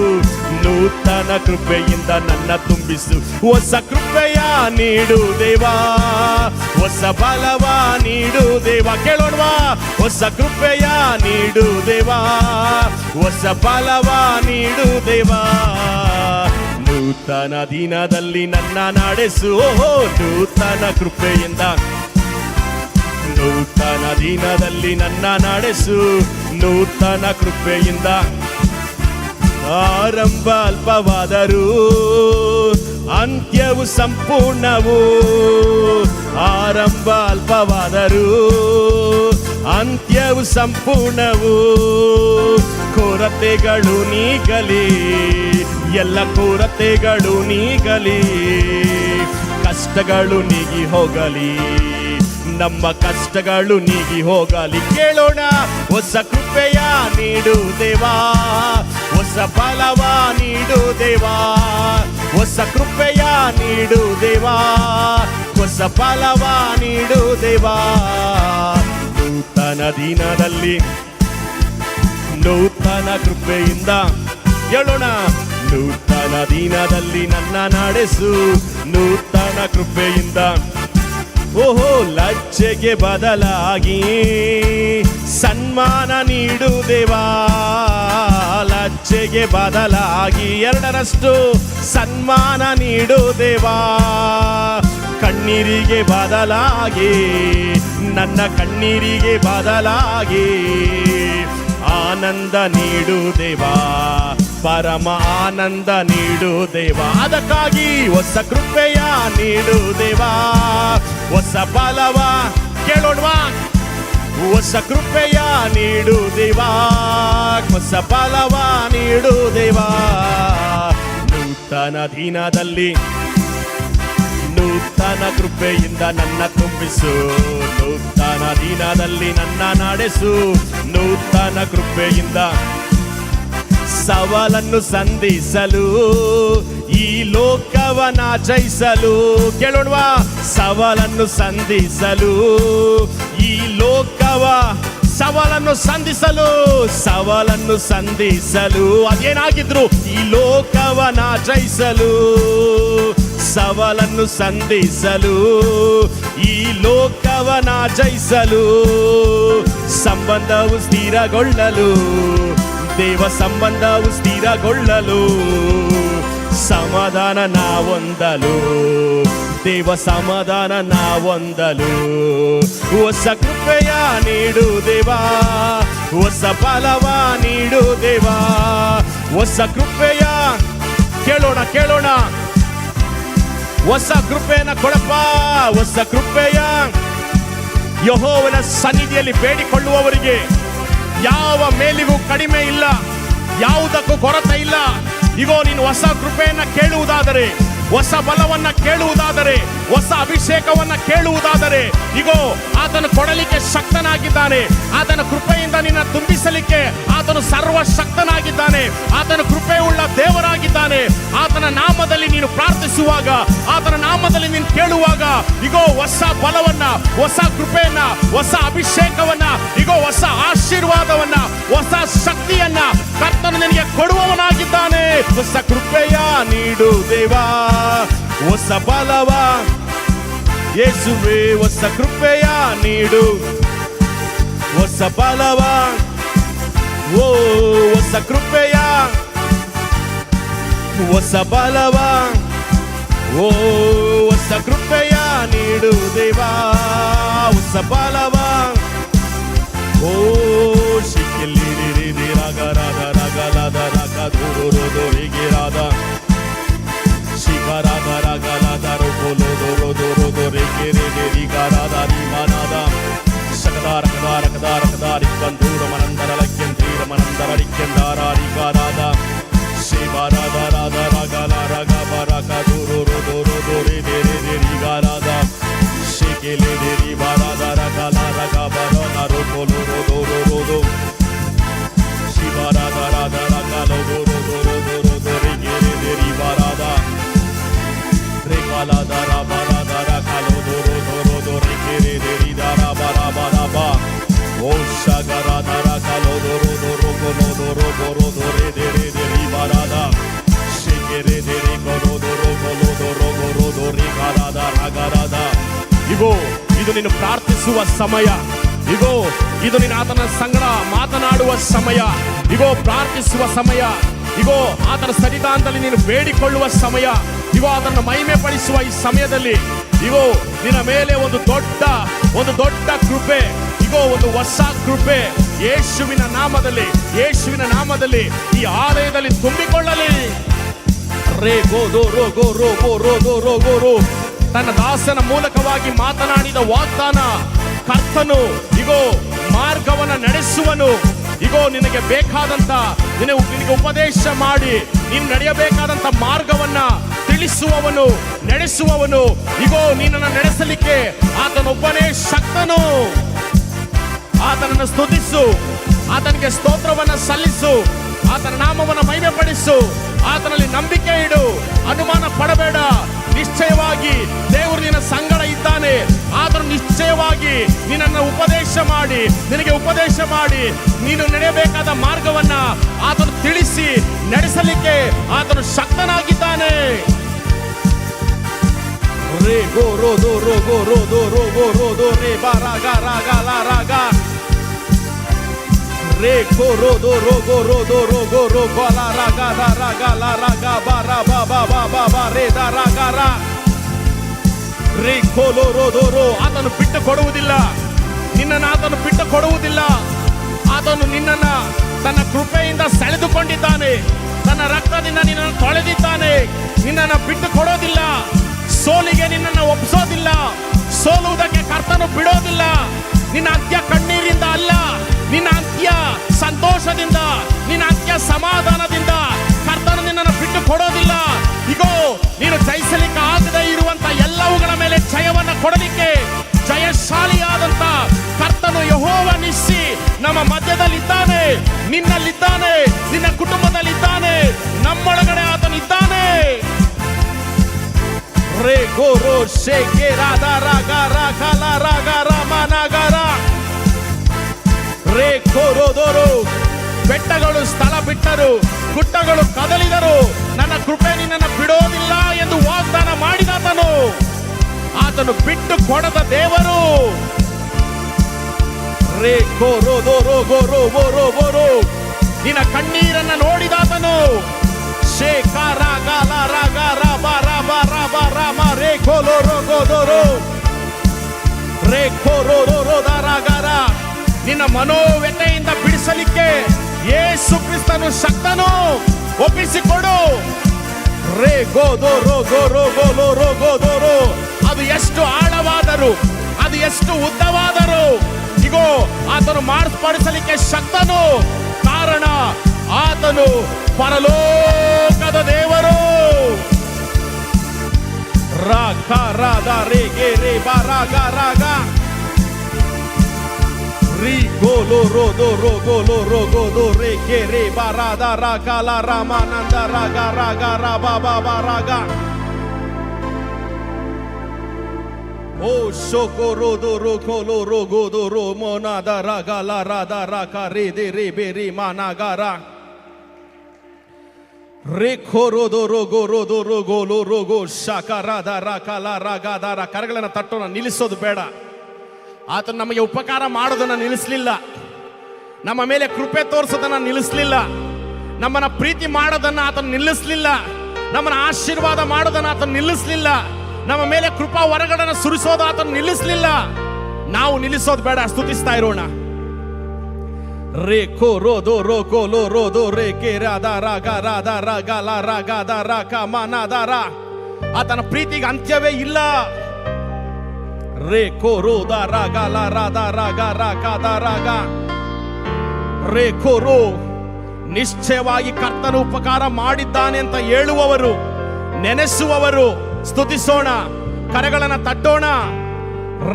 ನೂತನ ಕೃಪೆಯಿಂದ ನನ್ನ ತುಂಬಿಸು. ಹೊಸ ಕೃಪೆಯ ನೀಡು ದೇವಾ, ಹೊಸ ಬಲವ ನೀಡು ದೇವಾ. ಕೇಳೋಣವಾ, ಹೊಸ ಕೃಪೆಯ ನೀಡು ದೇವಾ, ಹೊಸ ಬಲವ ನೀಡು ದೇವಾ. ನೂತನ ದಿನದಲ್ಲಿ ನನ್ನ ನಡೆಸು, ನೂತನ ಕೃಪೆಯಿಂದ. ನೂತನ ದಿನದಲ್ಲಿ ನನ್ನ ನಡೆಸು, ನೂತನ ಕೃಪೆಯಿಂದ. ಆರಂಭ ಅಲ್ಪವಾದರೂ ಅಂತ್ಯವು ಸಂಪೂರ್ಣವು, ಆರಂಭ ಅಲ್ಪವಾದರೂ ಅಂತ್ಯವು ಸಂಪೂರ್ಣವು. ಕೊರತೆಗಳು ನೀಗಲಿ, ಎಲ್ಲ ಕೊರತೆಗಳು ನೀಗಲಿ, ಕಷ್ಟಗಳು ನೀಗಿ ಹೋಗಲಿ, ನಮ್ಮ ಕಷ್ಟಗಳು ನೀಗಿ ಹೋಗಲಿ. ಕೇಳೋಣ, ಹೊಸ ಕೃಪೆಯ ನೀಡು ದೇವಾ, ಹೊಸ ಬಲವ ನೀಡು ದೇವಾ, ಹೊಸ ಕೃಪೆಯ ನೀಡು ದೇವಾ, ಹೊಸ ಬಲವ ನೀಡು ದೇವಾ. ನೂತನ ದಿನದಲ್ಲಿ ನೂತನ ಕೃಪೆಯಿಂದ. ಹೇಳೋಣ, ನೂತನ ದಿನದಲ್ಲಿ ನನ್ನ ನಡೆಸು, ನೂತನ ಕೃಪೆಯಿಂದ. ಓಹೋ, ಲಜ್ಜೆಗೆ ಬದಲಾಗಿ ಸನ್ಮಾನ ನೀಡು ದೇವಾ, ಲಜ್ಜೆಗೆ ಬದಲಾಗಿ ಎರಡರಷ್ಟು ಸನ್ಮಾನ ನೀಡು ದೇವಾ. ಕಣ್ಣೀರಿಗೆ ಬದಲಾಗಿ, ನನ್ನ ಕಣ್ಣೀರಿಗೆ ಬದಲಾಗಿ ಆನಂದ ನೀಡು ದೇವಾ, ಪರಮ ಆನಂದ ನೀಡು ದೇವಾ. ಅದಕ್ಕಾಗಿ ಹೊಸ ಕೃಪೆಯ ನೀಡು ದೇವಾ, ಹೊಸ ಬಲವ. ಕೇಳೋಣವಾ, ಹೊಸ ಕೃಪೆಯ ನೀಡು ದೇವಾ, ಹೊಸ ಬಲವ ನೀಡು ದೇವಾ. ನೂತನ ದಿನದಲ್ಲಿ ನೂತನ ಕೃಪೆಯಿಂದ ನನ್ನ ತುಂಬಿಸು, ನೂತನ ದಿನದಲ್ಲಿ ನನ್ನ ನಡೆಸು, ನೂತನ ಕೃಪೆಯಿಂದ. ಸವಾಲನ್ನು ಸಂಧಿಸಲು, ಈ ಲೋಕವನ ಜಯಿಸಲು. ಕೇಳೋಣವಾ, ಸವಾಲನ್ನು ಸಂಧಿಸಲು, ಈ ಲೋಕವ ಸವಾಲನ್ನು ಸಂಧಿಸಲು, ಸವಾಲನ್ನು ಸಂಧಿಸಲು. ಅದೇನಾಗಿದ್ರು ಈ ಲೋಕವನ ಜಯಿಸಲು, ಸವಾಲನ್ನು ಸಂಧಿಸಲು, ಈ ಲೋಕವನ ಜಯಿಸಲು. ಸಂಬಂಧವು ಸ್ಥಿರಗೊಳ್ಳಲು, ದೇವ ಸಂಬಂಧವು ಸ್ಥಿರಗೊಳ್ಳಲು, ಸಮಾಧಾನ ನಾವೊಂದಲು, ದೇವ ಸಮಾಧಾನ ನಾವೊಂದಲು. ಹೊಸ ಕೃಪೆಯ ನೀಡು ದೇವಾ, ಹೊಸ ಬಲವ ನೀಡು ದೇವಾ, ಹೊಸ ಕೃಪೆಯ. ಕೇಳೋಣ, ಕೇಳೋಣ, ಹೊಸ ಕೃಪೆಯನ್ನ ಕೊಡಪ್ಪ, ಹೊಸ ಕೃಪೆಯ. ಯೆಹೋವನ ಸನ್ನಿಧಿಯಲ್ಲಿ ಬೇಡಿಕೊಳ್ಳುವವರಿಗೆ ಯಾವ ಮೇಲಿಗೂ ಕಡಿಮೆ ಇಲ್ಲ, ಯಾವುದಕ್ಕೂ ಕೊರತೆ ಇಲ್ಲ. ಇಗೋ, ನೀನು ಹೊಸ ಕೃಪೆಯನ್ನ ಕೇಳುವುದಾದರೆ, ಹೊಸ ಬಲವನ್ನ ಕೇಳುವುದಾದರೆ, ಹೊಸ ಅಭಿಷೇಕವನ್ನ ಕೇಳುವುದಾದರೆ, ಇಗೋ ಆತನು ಕೊಡಲಿಕ್ಕೆ ಶಕ್ತನಾಗಿದ್ದಾನೆ. ಆತನ ಕೃಪೆಯಿಂದ ನಿನ್ನ ತುಂಬಿಸಲಿಕ್ಕೆ ಆತನು ಸರ್ವಶಕ್ತನಾಗಿದ್ದಾನೆ. ಆತನ ಕೃಪೆಯುಳ್ಳ ದೇವರಾಗಿದ್ದಾನೆ. ಆತನ ನಾಮದಲ್ಲಿ ನೀನು ಪ್ರಾರ್ಥಿಸುವಾಗ, ಆತನ ನಾಮದಲ್ಲಿ ನೀನು ಕೇಳುವಾಗ, ಇಗೋ ಹೊಸ ಬಲವನ್ನ, ಹೊಸ ಕೃಪೆಯನ್ನ, ಹೊಸ ಅಭಿಷೇಕವನ್ನ, ಇಗೋ ಹೊಸ ಆಶೀರ್ವಾದವನ್ನ, ಹೊಸ ಶಕ್ತಿಯನ್ನ ಕರ್ತನು ನಿನಗೆ ಕೊಡುವವನಾಗಿದ್ದಾನೆ. ಹೊಸ ಕೃಪೆಯ ನೀಡು ದೇವಾ, ಹೊಸ ಬಲವ ಯೇಸುವೇ, ಹೊಸ ಕೃಪೆಯ ನೀಡು, ಹೊಸ ಬಲವ. ಓ ಹೊಸ ಕೃಪೆಯ ಹೊಸ ಬಲವ ಓ ಹೊಸ ಕೃಪೆಯ ನೀಡು ದೇವಾ, ಹೊಸ ಬಲವ ಓ ಶಿಕ್ಕಿಲ್ಲಿ ರಾಗ ರಾಗ ರಗಲದ ರಗ ದುರು ರಿಗಿರಾದ ಶಿಖರಾದ ರಗಲದ ರುಗುಲು ದುರು ದುರು ದುರಿಗೆ ರಿಗಾರಾದ ರಿಮನಾದ ಶಕದಾರ ಕದಾರ ಕದಾರ ಕದಾರಿ ಕಂದೂರ ಮನಂದರ ಲಕ್ಕೆಂದೀರ ಮನಂದರ ರಿಕ್ಕೆಂದಾರ ರಿಗಾರಾದ ಶಿವರಾದ ರಾಧ ರಗಲ ರಗ ಬರಕ ದುರು ದುರು ದುರಿ ದೇರಿ ರಿಗಾರಾದ ಶಿಖಿಲಿ ದೇರಿ ಬಾರಾದ ರಗಲ ರಗ ಬರೋನ ರುಗುಲು ರುದು ರುದು ಶಿವರಾದ ರಾಧ ರಗಲ ದುರು ದುರು ದುರು ದುರಿ ಗಿರಿ ದೇರಿ ಬಾರಾದ ರೇಖಾಲಾದ ರಾಬರಾದ ರಗಲು ದುರು ದುರು ದುರಿ ಗಿರಿ ದೇರಿ ದಾರ ಬರ ಬರ ಬಾ ಓ ಶಗರಾದ ರಗಲು ದುರು ದುರು ಗುಲು ದುರು ದುರು ದುರಿ ದೇರಿ ದೇರಿ ಬಾರಾದ ಶಿಖಿರಿ ದೇರಿ ಗುಲು ದುರು ಗುಲು ದುರು ಗುರು ದುರಿ ಗಾರಾದ ರಗರಾದ. ಇಗೋ ಇದು ನೀನು ಪ್ರಾರ್ಥಿಸುವ ಸಮಯ, ಇಗೋ ಇದು ನೀನು ಆತನ ಸಂಗಡ ಮಾತನಾಡುವ ಸಮಯ, ಇಗೋ ಪ್ರಾರ್ಥಿಸುವ ಸಮಯ, ಇಗೋ ಆತನ ಸನ್ನಿಧಾನದಲ್ಲಿ ನೀನು ಬೇಡಿಕೊಳ್ಳುವ ಸಮಯ, ಇಗೋ ಅದನ್ನು ಮಹಿಮೆ ಪಡಿಸುವ ಈ ಸಮಯದಲ್ಲಿ ಇಗೋ ನಿನ್ನ ಮೇಲೆ ಒಂದು ದೊಡ್ಡ ಕೃಪೆ, ಇಗೋ ಒಂದು ಹೊಸ ಕೃಪೆ ಯೇಸುವಿನ ನಾಮದಲ್ಲಿ ಈ ಆಲಯದಲ್ಲಿ ತುಂಬಿಕೊಳ್ಳಲಿ. ರೇ ಗೋ ರೋ ಗೋ ರೋ ಗೋ ರೋ ಗೋ ರೋ ಗೋ ರೋ ತನ್ನ ದಾಸನ ಮೂಲಕವಾಗಿ ಮಾತನಾಡಿದ ವಾಗ್ದಾನ ಕರ್ತನು ಇಗೋ ಮಾರ್ಗವನ್ನ ನಡೆಸುವನು, ಇಗೋ ನಿನಗೆ ಬೇಕಾದಂತ ನಿನಗೆ ಉಪದೇಶ ಮಾಡಿ ನೀನು ನಡೆಯಬೇಕಾದಂತ ಮಾರ್ಗವನ್ನ ತಿಳಿಸುವವನು, ನಡೆಸುವವನು, ಇಗೋ ನಿನ್ನನ್ನು ನಡೆಸಲಿಕ್ಕೆ ಆತನೊಬ್ಬನೇ ಶಕ್ತನು. ಆತನನ್ನು ಸ್ತುತಿಸು, ಆತನಿಗೆ ಸ್ತೋತ್ರವನ್ನ ಸಲ್ಲಿಸು, ಆತನ ನಾಮವನ್ನ ಮಹಿಮೆ ಪಡಿಸು, ಆತನಲ್ಲಿ ನಂಬಿಕೆ ಇಡು, ಅನುಮಾನ ಪಡಬೇಡ. ನಿಶ್ಚಯವಾಗಿ ದೇವರು ನಿನ್ನ ಸಂಗಡ ಇದ್ದಾನೆ. ಆತನು ನಿಶ್ಚಯವಾಗಿ ನಿನ್ನನ್ನು ನಿನಗೆ ಉಪದೇಶ ಮಾಡಿ ನೀನು ನಡೆಯಬೇಕಾದ ಮಾರ್ಗವನ್ನ ಆತನು ತಿಳಿಸಿ ನಡೆಸಲಿಕ್ಕೆ ಆತನು ಶಕ್ತನಾಗಿದ್ದಾನೆ. ರೇ ಗೋ ರೋ ದೋ ರೋ ಗೋ ರೋ ದೋ ರೋ ಗೋ ರೋ ದೋ ರೇ ಬಾ ರಾಗ ರಾಗ ಲಾ ರಾಗ ರೇ ಗೋ ರೋ ದೋ ರೋ ಗೋ ರೋ ದೋ ರೋ ಗೋ ರೋ ಗೋ ಲಾ ರಾಗ ದಾ ರಾಗ ಲಾ ರಾಗ ಬಾ ರಾ ಬಾ ಬಾ ಬಾ ಬಾ ಬಾ ರೇ ದಾ ರಾಗ ರಾ ರೇ ಗೋ ಲೋ ರೋ ದೋ ರೋ. ಆತನು ಬಿಟ್ಟು ಕೊಡುವುದಿಲ್ಲ ನಿನ್ನನ್ನು, ಆತನು ಬಿಟ್ಟು ಕೊಡುವುದಿಲ್ಲ. ಆತನು ನಿನ್ನನ್ನ ತನ್ನ ಕೃಪೆಯಿಂದ ಸೆಳೆದುಕೊಂಡಿದ್ದಾನೆ, ತನ್ನ ರಕ್ತದಿಂದ ನಿನ್ನನ್ನು ತೊಳೆದಿದ್ದಾನೆ. ನಿನ್ನನ್ನು ಬಿಟ್ಟು ಕೊಡೋದಿಲ್ಲ, ಸೋಲಿಗೆ ನಿನ್ನನ್ನು ಒಪ್ಪಿಸೋದಿಲ್ಲ, ಸೋಲುವುದಕ್ಕೆ ಕರ್ತನು ಬಿಡೋದಿಲ್ಲ. ನಿನ್ನ ಅಂತ್ಯ ಕಣ್ಣೀರಿಂದ ಅಲ್ಲ, ನಿನ್ನ ಅಂತ್ಯ ಸಂತೋಷದಿಂದ, ನಿನ್ನ ಅಂತ್ಯ ಸಮಾಧಾನದಿಂದ. ಕರ್ತನು ನಿನ್ನನ್ನು ಬಿಟ್ಟು ಕೊಡೋದಿಲ್ಲ. ಇಗೋ ನೀನು ಜಯಿಸಲಿಕ್ಕೆ ಆಗದೆ ಇರುವಂತ ಎಲ್ಲವುಗಳ ಮೇಲೆ ಜಯವನ್ನ ಕೊಡಲಿಕ್ಕೆ ಜಯಶಾಲಿಯಾದಂತ ಕರ್ತನು ಯೆಹೋವ ನಿಸ್ಸಿ ನಮ್ಮ ಮಧ್ಯದಲ್ಲಿದ್ದಾನೆ, ನಿನ್ನಲ್ಲಿದ್ದಾನೆ, ನಿನ್ನ ಕುಟುಂಬದಲ್ಲಿದ್ದಾನೆ, ನಮ್ಮೊಳಗಡೆ ಆತನಿದ್ದಾನೆ. ರೇ ಗೋ ರೋ ಶೇ ಕೆ ರಾಧ ರಾಗ ರಾಗ ಲಾ ರಾಗ ರಾಮ ನಗರ ರೇ ಗೋ ರೋ ದೋ ರೋ. ಬೆಟ್ಟಗಳು ಸ್ಥಳ ಬಿಟ್ಟರು, ಗುಡ್ಡಗಳು ಕದಲಿದರು, ನನ್ನ ಕೃಪೆ ನಿನ್ನನ್ನು ಬಿಡೋದಿಲ್ಲ ಎಂದು ವಾಗ್ದಾನ ಮಾಡಿದಾತನು. ಆತನು ಬಿಟ್ಟು ಕೊಡದ ದೇವರು. ರೇ ಗೋ ರೋ ದೋ ರೋ ಗೋ ರೋ ಗೋ ರೋ ಗೋ ರೋ. ನಿನ್ನ ಕಣ್ಣೀರನ್ನ ನೋಡಿದಾತನು. ಶೇ ಕಾ ರಾಗ ಲಾ ರಾಗ ರಾ ಬಾ ರಾ ಬಾ ರಾ ಬಾ ರಾ ಮಾ ರೇ ಗೋ ಲೋ ರೋ ಗೋ ದೋ ರೋ ರೇ ಗೋ ರೋ ರೋ ರೋ ದಾ ರಾಗ ರಾ. ನಿನ್ನ ಮನೋವ್ಯತೆಯಿಂದ ಬಿಡಿಸಲಿಕ್ಕೆ ಯೇಸು ಕ್ರಿಸ್ತನು ಶಕ್ತನು. ಒಪ್ಪಿಸಿಕೊಡು. ರೇ ಗೋ ದೋ ರೋ ಗೋ ರೋ ಗೋ ಲೋ ರೋ ಗೋ ದೋ ರೋ. ಅದು ಎಷ್ಟು ಆಳವಾದರೂ, ಅದು ಎಷ್ಟು ಉದ್ದವಾದರೂ ಇಗೋ ಆತನು ಮಾರ್ಪಡಿಸಲಿಕ್ಕೆ ಶಕ್ತನು. ಕಾರಣ ಆತನು ಪರಲೋಕದ ದೇವರು. ರಾಗ ರಾಧ ರೇ ಗೆ ರೇ ಬಾ ರಾಗ ರಾಗ ರೀ ಗೋ ಲೋ ರೋ ದೋ ರೋ ಗೋ ಲೋ ರೋ ಗೋ ದೋ ರೇ ಗೆ ರೇ ಬಾ ರಾಧ ರಾಗ ಲಾ ರಾಮಾನಂದ ರಾಗ ರಾಗ ರಾ ಬಾ ಬಾ ಬಾ ರಾಗ ಓ ಶೋಕೋ ರೋ ದೋ ರೋ ಗೋ ಲೋ ರೋ ಗೋ ದೋ ರೋ ಮೋನಾದ ರಾಗ ಲಾ ರಾಧ ರಾಗ ರೇ ದೇ ರೇ ಬೇ ರೇ ಮಾ ನಾಗ ರಾ ರೇ ಖೋ ರೋ ದೋ ರೋ ಗೋ ರೋ ದೋ ರೋ ಗೋ ಲೋ ರೋ ಗೋ ಶಾಕ ರಾಧ ರಾಗ ಲಾ ರಾಗ ದಾರ. ಕರಗಳನ್ನು ತಟ್ಟೋಣ, ನಿಲ್ಲಿಸೋದು ಬೇಡ. ಆತನು ನಮಗೆ ಉಪಕಾರ ಮಾಡೋದನ್ನ ನಿಲ್ಲಿಸಲಿಲ್ಲ, ನಮ್ಮ ಮೇಲೆ ಕೃಪೆ ತೋರಿಸೋದನ್ನ ನಿಲ್ಲಿಸಲಿಲ್ಲ, ನಮ್ಮನ್ನ ಪ್ರೀತಿ ಮಾಡೋದನ್ನ ಆತನು ನಿಲ್ಲಿಸಲಿಲ್ಲ. ನಮ್ಮನ್ನ ಆಶೀರ್ವಾದ ಮಾಡೋದನ್ನ ಆತನ ನಿಲ್ಲಿಸ್ಲಿಲ್ಲ. ನಮ್ಮ ಮೇಲೆ ಕೃಪಾ ವರಗಳನ್ನು ಸುರಿಸೋದು ಆತನ ನಿಲ್ಲಿಸ್ಲಿಲ್ಲ. ನಾವು ನಿಲ್ಲಿಸೋದು ಬೇಡ, ಸ್ತುತಿಸ್ತಾ ಇರೋಣ. ರೇ ಕೋ ರೋ ದೋ ರೋ ಕೋ ಲೋ ರೋ ದೋ ರೇ ಕೆ ರಾ ದ ರಾ ಗ ರಾ ದ ರಾ ಗ ಲಾ ರಾ ಗ ದ ರಾ ಕ ಮ ನ ದ ರಾ. ಆತನ ಪ್ರೀತಿಗೆ ಅಂತ್ಯವೇ ಇಲ್ಲ. ರೇ ಕೋ ರೋ ದ ರಾ ಗ ಲಾ ರಾ ದ ರಾ ಗ ರಾ ಕ ದ ರಾ ಗ ರೇ ಕೋ ರೋ. ನಿಶ್ಚಯವಾಗಿ ಕರ್ತನು ಉಪಕಾರ ಮಾಡಿದ್ದಾನೆ ಅಂತ ಹೇಳುವವರು, ನೆನೆಸುವವರು ಸ್ತುತಿಸೋಣ, ಕರೆಗಳನ್ನು ತಟ್ಟೋಣ.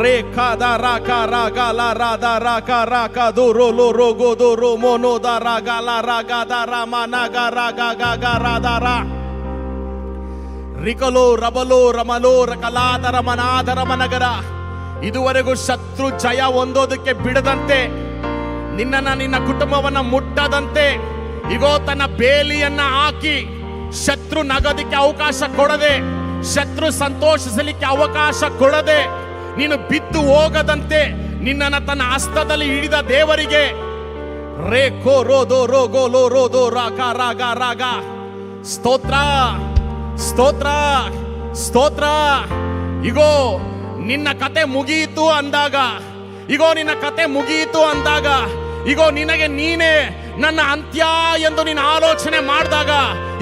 ರೇ ಕ ದ ರಾ ಕ ರಾ ಗ ಲಾ ರಾ ದ ರಾ ಕ ರಾ ಕ ದೋ ರೋ ಲೋ ರೋ ಗೋ ದೋ ರೋ ಮೋ ನೋ ದ ರಾ ಗ ಲಾ ರಾ ಗ ದ ರಾ ಮ ನ ಗ ರಾ ಗ ಗ ಗ ರಾ ದ ರಾ. ರಿಕಲೋ ರಬಲೋ ರಮಲೋ ರಕಲಾದರ ಮನಾದರ ಮನಗರ. ಇದುವರೆಗೂ ಶತ್ರು ಜಯ ಹೊಂದೋದಕ್ಕೆ ಬಿಡದಂತೆ, ನಿನ್ನನ್ನ ನಿನ್ನ ಕುಟುಂಬವನ್ನ ಮುಟ್ಟದಂತೆ, ಇಗೋ ತನ್ನ ಬೇಲಿಯನ್ನ ಹಾಕಿ ಶತ್ರು ನಗೋದಕ್ಕೆ ಅವಕಾಶ ಕೊಡದೆ, ಶತ್ರು ಸಂತೋಷಿಸಲಿಕ್ಕೆ ಅವಕಾಶ ಕೊಡದೆ, ನೀನು ಬಿದ್ದು ಹೋಗದಂತೆ ನಿನ್ನನ್ನ ತನ್ನ ಹಸ್ತದಲ್ಲಿ ಹಿಡಿದ ದೇವರಿಗೆ ರೇ ಕೋ ರೋ ದೋ ರೋ ಗೋ ಲೋ ರೋ ದೋ ರಾ ಕ ರಾ ಗ ರಾ ಗ. ಸ್ತೋತ್ರ ಸ್ತೋತ್ರ ಸ್ತೋತ್ರ. ಇಗೋ ನಿನ್ನ ಕತೆ ಮುಗಿಯಿತು ಅಂದಾಗ, ಇಗೋ ನಿನ್ನ ಕತೆ ಮುಗಿಯಿತು ಅಂದಾಗ, ಇಗೋ ನಿನಗೆ ನೀನೇ ನನ್ನ ಅಂತ್ಯ ಎಂದು ನೀನು ಆಲೋಚನೆ ಮಾಡಿದಾಗ,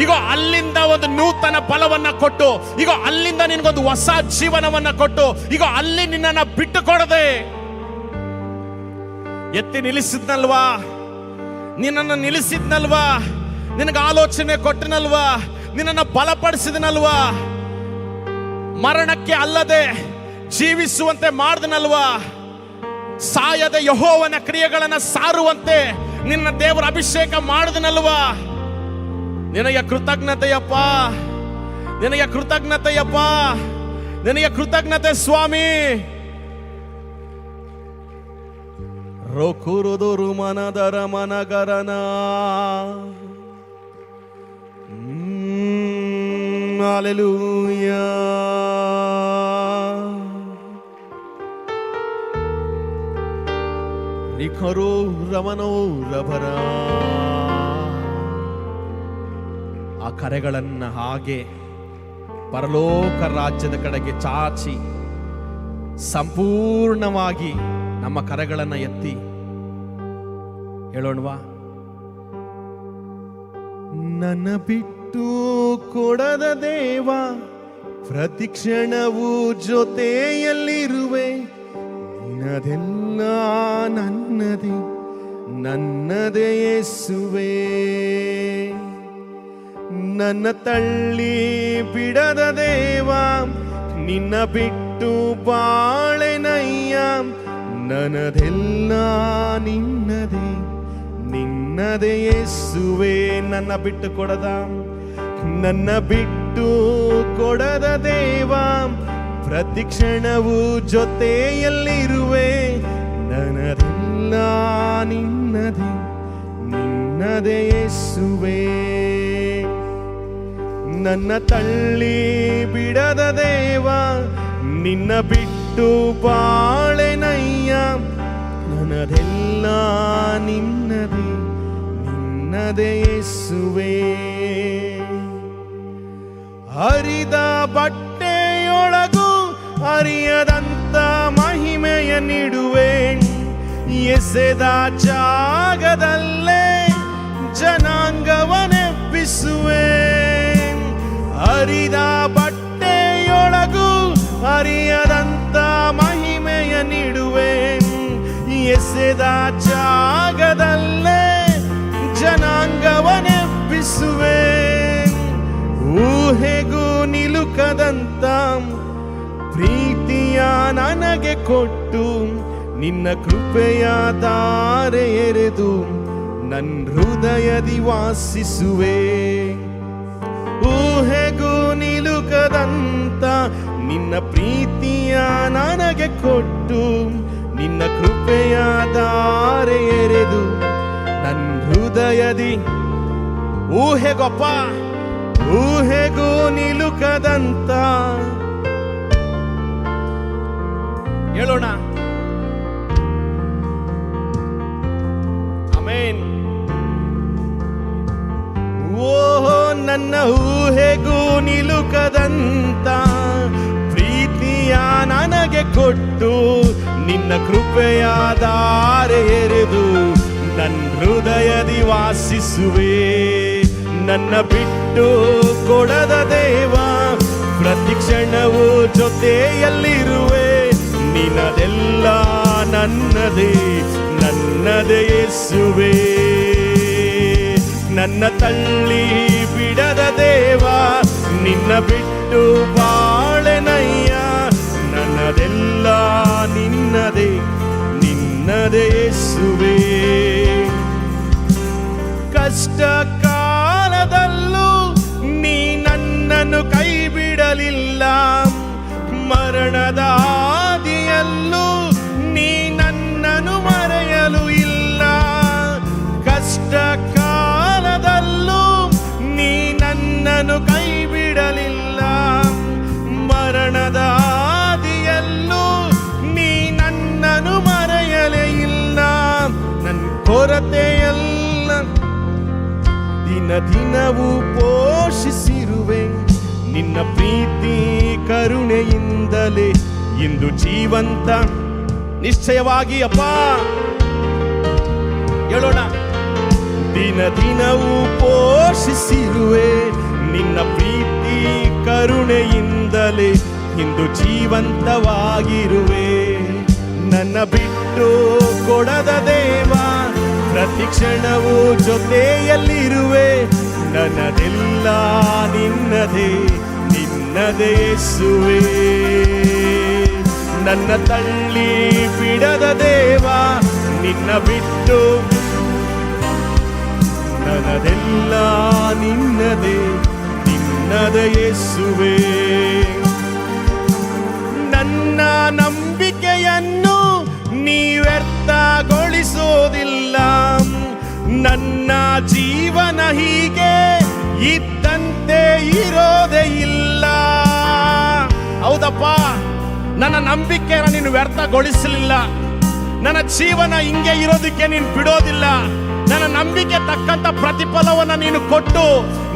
ಇಗೋ ಅಲ್ಲಿಂದ ಒಂದು ನೂತನ ಬಲವನ್ನ ಕೊಟ್ಟು, ಇಗೋ ಅಲ್ಲಿಂದ ನಿನಗೊಂದು ಹೊಸ ಜೀವನವನ್ನ ಕೊಟ್ಟು, ಇಗೋ ಅಲ್ಲಿ ನಿನ್ನನ್ನ ಬಿಟ್ಟು ಕೊಡದೆ ಎತ್ತಿ ನಿಲ್ಲಿಸಿದ್ನಲ್ವಾ, ನಿನ್ನನ್ನು ನಿಲ್ಲಿಸಿದ್ನಲ್ವಾ, ನಿನಗೆ ಆಲೋಚನೆ ಕೊಟ್ಟನಲ್ವಾ, ನಿನ್ನನ್ನು ಬಲಪಡಿಸಿದನಲ್ವಾ, ಮರಣಕ್ಕೆ ಅಲ್ಲದೆ ಜೀವಿಸುವಂತೆ ಮಾಡಿದನಲ್ವಾ, ಸಾಯದ ಯೆಹೋವನ ಕ್ರಿಯೆಗಳನ್ನು ಸಾರುವಂತೆ ನಿನ್ನ ದೇವರ ಅಭಿಷೇಕ ಮಾಡಿದನಲ್ವಾ. ನಿನಗೆ ಕೃತಜ್ಞತೆಯಪ್ಪ, ನಿನಗೆ ಕೃತಜ್ಞತೆಯಪ್ಪ, ನಿನಗೆ ಕೃತಜ್ಞತೆ ಸ್ವಾಮಿ. ರೋಕುರುದು ಮನದರ ಮನಗರನ. ಹಲ್ಲೆಲೂಯಾ. ರಿಖರೋ ರಮನೋ ರಭರ. ಆ ಕರೆಗಳನ್ನ ಹಾಗೆ ಪರಲೋಕ ರಾಜ್ಯದ ಕಡೆಗೆ ಚಾಚಿ ಸಂಪೂರ್ಣವಾಗಿ ನಮ್ಮ ಕರೆಗಳನ್ನ ಎತ್ತಿ ಹೇಳೋಣವಾ. ನನ್ನ ಬಿಟ್ಟು ಕೊಡದ ದೇವ, ಪ್ರತಿಕ್ಷಣವೂ ಜೊತೆಯಲ್ಲಿರುವೆ, ನಿನ್ನದೆಲ್ಲ ನನ್ನದೇ ನನ್ನದೇ ಯೇಸುವೇ. ನನ್ನ ತಳ್ಳಿ ಬಿಡದ ದೇವ, ನಿನ್ನ ಬಿಟ್ಟು ಬಾಳೆನಯ್ಯ, ನನ್ನದೆಲ್ಲ ನಿನ್ನದೇ ನಿನ್ನದೇ ಯೇಸುವೇ. ನನ್ನ ಬಿಟ್ಟು ಕೊಡದ, ನನ್ನ ಬಿಟ್ಟು ಕೊಡದ ದೇವ, ಪ್ರತಿಕ್ಷಣವೂ ಜೊತೆಯಲ್ಲಿರುವೆ, ನನ್ನದೆಲ್ಲ ನಿನ್ನದೇ ನಿನ್ನದೇ ಯೇಸುವೇ. ನನ್ನ ತಳ್ಳಿ ಬಿಡದ ದೇವ, ನಿನ್ನ ಬಿಟ್ಟು ಬಾಳೆನಯ್ಯ, ನನ್ನದೆಲ್ಲ ನಿನ್ನದೇ ನಿನ್ನದೇ ಯೇಸುವೇ. ಹರಿದ ಬಟ್ಟೆಯೊಳಗೂ ಹರಿಯದಂತ ಮಹಿಮೆಯ ನೀಡುವೆ, ಎಸೆದ ಜಾಗದಲ್ಲೇ ಜನಾಂಗವನ್ನೆಬ್ಬಿಸುವೆ. ಹರಿದ ಬಟ್ಟೆಯೊಳಗೂ ಹರಿಯದಂತ ಮಹಿಮೆಯ ನೀಡುವೆ, ಎಸೆದ ಜಾಗದಲ್ಲೇ ಜನಾಂಗವನ್ನೆಬ್ಬಿಸುವೆ. ಊಹೆಗೂ ನಿಲುಕದಂತ ಪ್ರೀತಿಯ ನನಗೆ ಕೊಟ್ಟು, ನಿನ್ನ ಕೃಪೆಯ ತಾರೆ ಎರೆದು ನನ್ನ ಹೃದಯದಿ ವಾಸಿಸುವೆ. ಊಹೆಗೂ ನಿಲುಕದಂತ ನಿನ್ನ ಪ್ರೀತಿಯ ನನಗೆ ಕೊಟ್ಟು, ನಿನ್ನ ಕೃಪೆಯ ತಾರೆ ಎರೆದು ನನ್ನ ಹೃದಯದಿ. ಊಹೆಗೊಪ್ಪ, ಊಹೆಗೂ ನಿಲುಕದಂತ. ಹೇಳೋಣ ಆಮೆನ್. ಓಹೋ ನನ್ನ ಊಹೆಗೂ ನಿಲುಕದಂತ ಪ್ರೀತಿಯ ನನಗೆ ಕೊಟ್ಟು ನಿನ್ನ ಕೃಪೆಯ ದಾರೆ ಎರೆದು ನನ್ನ ಹೃದಯದಿ ವಾಸಿಸುವೆ. ನನ್ನ ಬಿಟ್ಟು ಕೊಡದ ದೇವ, ಪ್ರತಿ ಕ್ಷಣವೂ ಜೊತೆಯಲ್ಲಿರುವೆ. ನಿನ್ನದೆಲ್ಲ ನನ್ನದೇ, ನನ್ನದೇ ಯೇಸುವೆ. ನನ್ನ ತಳ್ಳಿ ಬಿಡದ ದೇವ, ನಿನ್ನ ಬಿಟ್ಟು ಬಾಳೆನಯ್ಯ. ನನ್ನದೆಲ್ಲ ನಿನ್ನದೇ, ನಿನ್ನದೇ ಯೇಸುವೆ. ಕಷ್ಟ ಕಾಲದಲ್ಲೂ ನೀ ನನ್ನನ್ನು ಕೈ ಬಿಡಲಿಲ್ಲ. ಮರಣದ ಹಾದಿಯಲ್ಲೂ ನೀ ನನ್ನನ್ನು ಮರೆಯಲು ಇಲ್ಲ. ಕಷ್ಟ ಕಾಲದಲ್ಲೂ ನೀ ನನ್ನನ್ನು ಕೈ ಬಿಡಲಿಲ್ಲ. ಮರಣದ ಹಾದಿಯಲ್ಲೂ ನೀ ನನ್ನನ್ನು ಮರೆಯಲೇ ಇಲ್ಲ. ನನ್ನ ಕೊರತೆಯಲ್ಲ ದಿನ ದಿನವೂ ಪೋಷಿಸಿರುವೆ. ನಿನ್ನ ಪ್ರೀತಿ ಕರುಣೆಯಿಂದಲೇ ಇಂದು ಜೀವಂತ. ನಿಶ್ಚಯವಾಗಿ ಅಪ್ಪ ಹೇಳೋಣ, ದಿನ ದಿನವೂ ಪೋಷಿಸಿರುವೆ. ನಿನ್ನ ಪ್ರೀತಿ ಕರುಣೆಯಿಂದಲೇ ಇಂದು ಜೀವಂತವಾಗಿರುವೆ. ನನ್ನ ಬಿಟ್ಟು ಕೊಡದ ದೇವ, ಪ್ರತಿ ಕ್ಷಣವೂ ಜೊತೆಯಲ್ಲಿರುವೆ. ನನ್ನದೆಲ್ಲ ನಿನ್ನದೇ, ನಿನ್ನದೇ ಯೇಸುವೆ. ನನ್ನ ತಳ್ಳಿ ಬಿಡದ ದೇವ, ನಿನ್ನ ಬಿಟ್ಟು ನನ್ನದೆಲ್ಲ ನಿನ್ನದೇ, ನಿನ್ನದೇ ಯೇಸುವೆ. ನನ್ನ ನಂಬಿಕೆಯನ್ನು ನೀ ವ್ಯರ್ಥಗೊಳಿಸೋದಿಲ್ಲ. ನನ್ನ ಜೀವನ ಹೀಗೆ ಇದ್ದಂತೆ ಇರೋದೇ ಇಲ್ಲ. ಹೌದಪ್ಪ, ನನ್ನ ನಂಬಿಕೆಯನ್ನು ನೀನು ವ್ಯರ್ಥಗೊಳಿಸಲಿಲ್ಲ. ನನ್ನ ಜೀವನ ಹಿಂಗೆ ಇರೋದಕ್ಕೆ ನೀನು ಬಿಡೋದಿಲ್ಲ. ನನ್ನ ನಂಬಿಕೆ ತಕ್ಕಂತ ಪ್ರತಿಫಲವನ್ನು ನೀನು ಕೊಟ್ಟು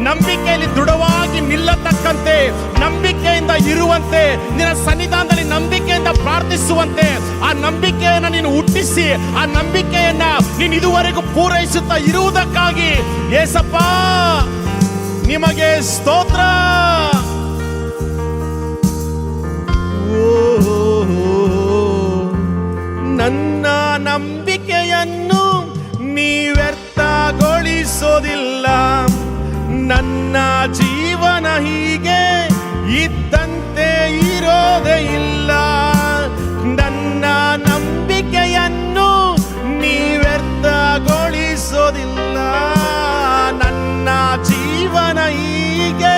ನಂಬಿಕೆಯಲ್ಲಿ ದೃಢವಾಗಿ ನಿಲ್ಲತಕ್ಕಂತೆ, ನಂಬಿಕೆಯಿಂದ ಇರುವಂತೆ, ನಿನ್ನ ಸನ್ನಿಧಾನದಲ್ಲಿ ನಂಬಿಕೆಯಿಂದ ಪ್ರಾರ್ಥಿಸುವಂತೆ ಆ ನಂಬಿಕೆಯನ್ನು ನೀನು ಹುಟ್ಟಿಸಿ ಆ ನಂಬಿಕೆಯನ್ನ ನೀನು ಇದುವರೆಗೂ ಪೂರೈಸುತ್ತಾ ಇರುವುದಕ್ಕಾಗಿ ಯೇಸಪ್ಪ ನಿಮಗೆ ಸ್ತೋತ್ರ. ನನ್ನ ನಂಬಿಕೆಯನ್ನು ನೀ ವ್ಯರ್ಥಗೊಳಿಸೋದಿಲ್ಲ. ನನ್ನ ಜೀವನ ಹೀಗೆ ಇದ್ದಂತೆ ಇರೋದೇ ಇಲ್ಲ. ನನ್ನ ನಂಬಿಕೆಯನ್ನು ನೀ ವ್ಯರ್ಥಗೊಳಿಸೋದಿಲ್ಲ. ನನ್ನ ಜೀವನ ಹೀಗೆ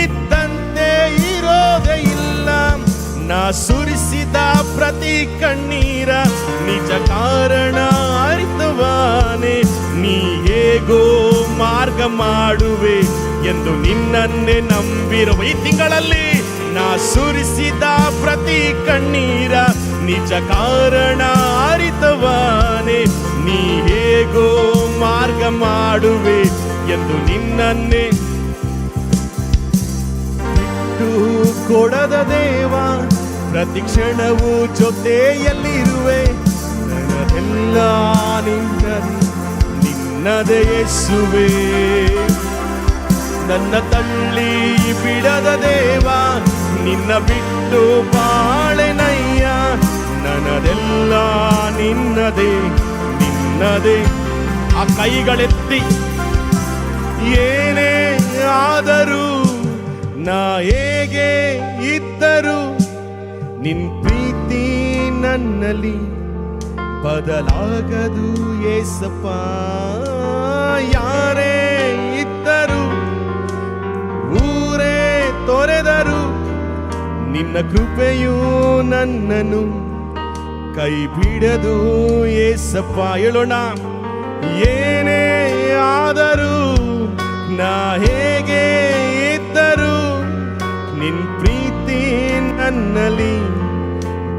ಇದ್ದಂತೆ ಇರೋದೇ ಇಲ್ಲ. ನಾ ಸುರಿಸಿದ ಪ್ರತಿ ಕಣ್ಣೀರ ನಿಜ ಕಾರಣ ಅರಿತವಾನೆ. ನೀ ಹೇಗೋ ಮಾರ್ಗ ಮಾಡುವೆ ಎಂದು ನಿನ್ನನ್ನೇ ನಂಬಿರುವ ಈ ತಿಂಗಳಲ್ಲಿ ನಾ ಸುರಿಸಿದ ಪ್ರತಿ ಕಣ್ಣೀರ ನಿಜ ಕಾರಣ ಅರಿತವಾನೆ. ನೀ ಹೇಗೋ ಮಾರ್ಗ ಮಾಡುವೆ ಎಂದು ನಿನ್ನನ್ನೇ ಬಿಟ್ಟು ಕೊಡದ ದೇವ, ಪ್ರತಿ ಕ್ಷಣವೂ ಜೊತೆಯಲ್ಲಿರುವೆ. ನನ್ನದೆಲ್ಲ ನಿನ್ನದೇ, ನಿನ್ನದೇ ಯೇಸುವೆ. ನನ್ನ ತಳ್ಳಿ ಬಿಡದ ದೇವ, ನಿನ್ನ ಬಿಟ್ಟು ಬಾಳೆನಯ್ಯ. ನನ್ನದೆಲ್ಲ ನಿನ್ನದೇ, ನಿನ್ನದೇ. ಆ ಕೈಗಳೆತ್ತಿ ಏನೇ ಆದರೂ, ನಾ ಹೇಗೆ ಇದ್ದರೂ, ನಿನ್ ಪ್ರೀತಿ ನನ್ನಲ್ಲಿ ಬದಲಾಗದು ಯೇಸಪ್ಪ. ಯಾರೇ ಇದ್ದರು, ಊರೇ ತೊರೆದರು, ನಿನ್ನ ಕೃಪೆಯು ನನ್ನನ್ನು ಕೈ ಬಿಡದು ಯೇಸಪ್ಪ. ಹೇಳೋಣ, ಏನೇ ಆದರೂ, ನಾ ಹೇಗೆ ಇದ್ದರು, ನಿನ್ ಪ್ರೀತಿ ನನ್ನಲ್ಲಿ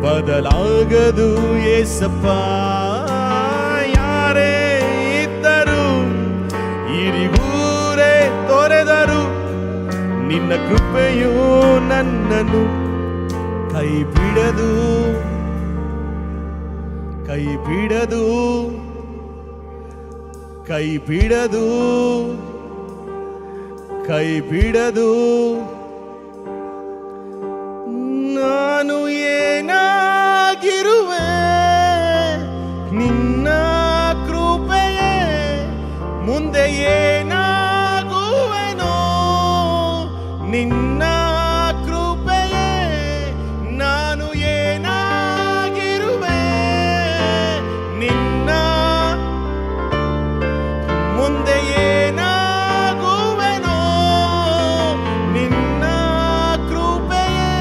ಬದಲಾಗದು ಯೇಸಪ್ಪ. ಯಾರೇ ಇದ್ದರು, ಇಡೀ ಊರೇ ತೊರೆದರು, ನಿನ್ನ ಕೃಪೆಯು ನನ್ನನ್ನು ಕೈ ಬಿಡದು, ಕೈ ಬಿಡದು, ಕೈ ಬಿಡದು, ಕೈ ಬಿಡದು. ನಾನು ಏನಾಗಿರುವೆ ನಿನ್ನ ಕೃಪೆಯೇ, ಮುಂದೆ ಏನಾಗುವೆನೋ ನಿನ್ನ ಕೃಪೆಯೇ. ನಾನು ಏನಾಗಿರುವೆ ನಿನ್ನ, ಮುಂದೆ ಏನಾಗುವೆನೋ ನಿನ್ನ ಕೃಪೆಯೇ.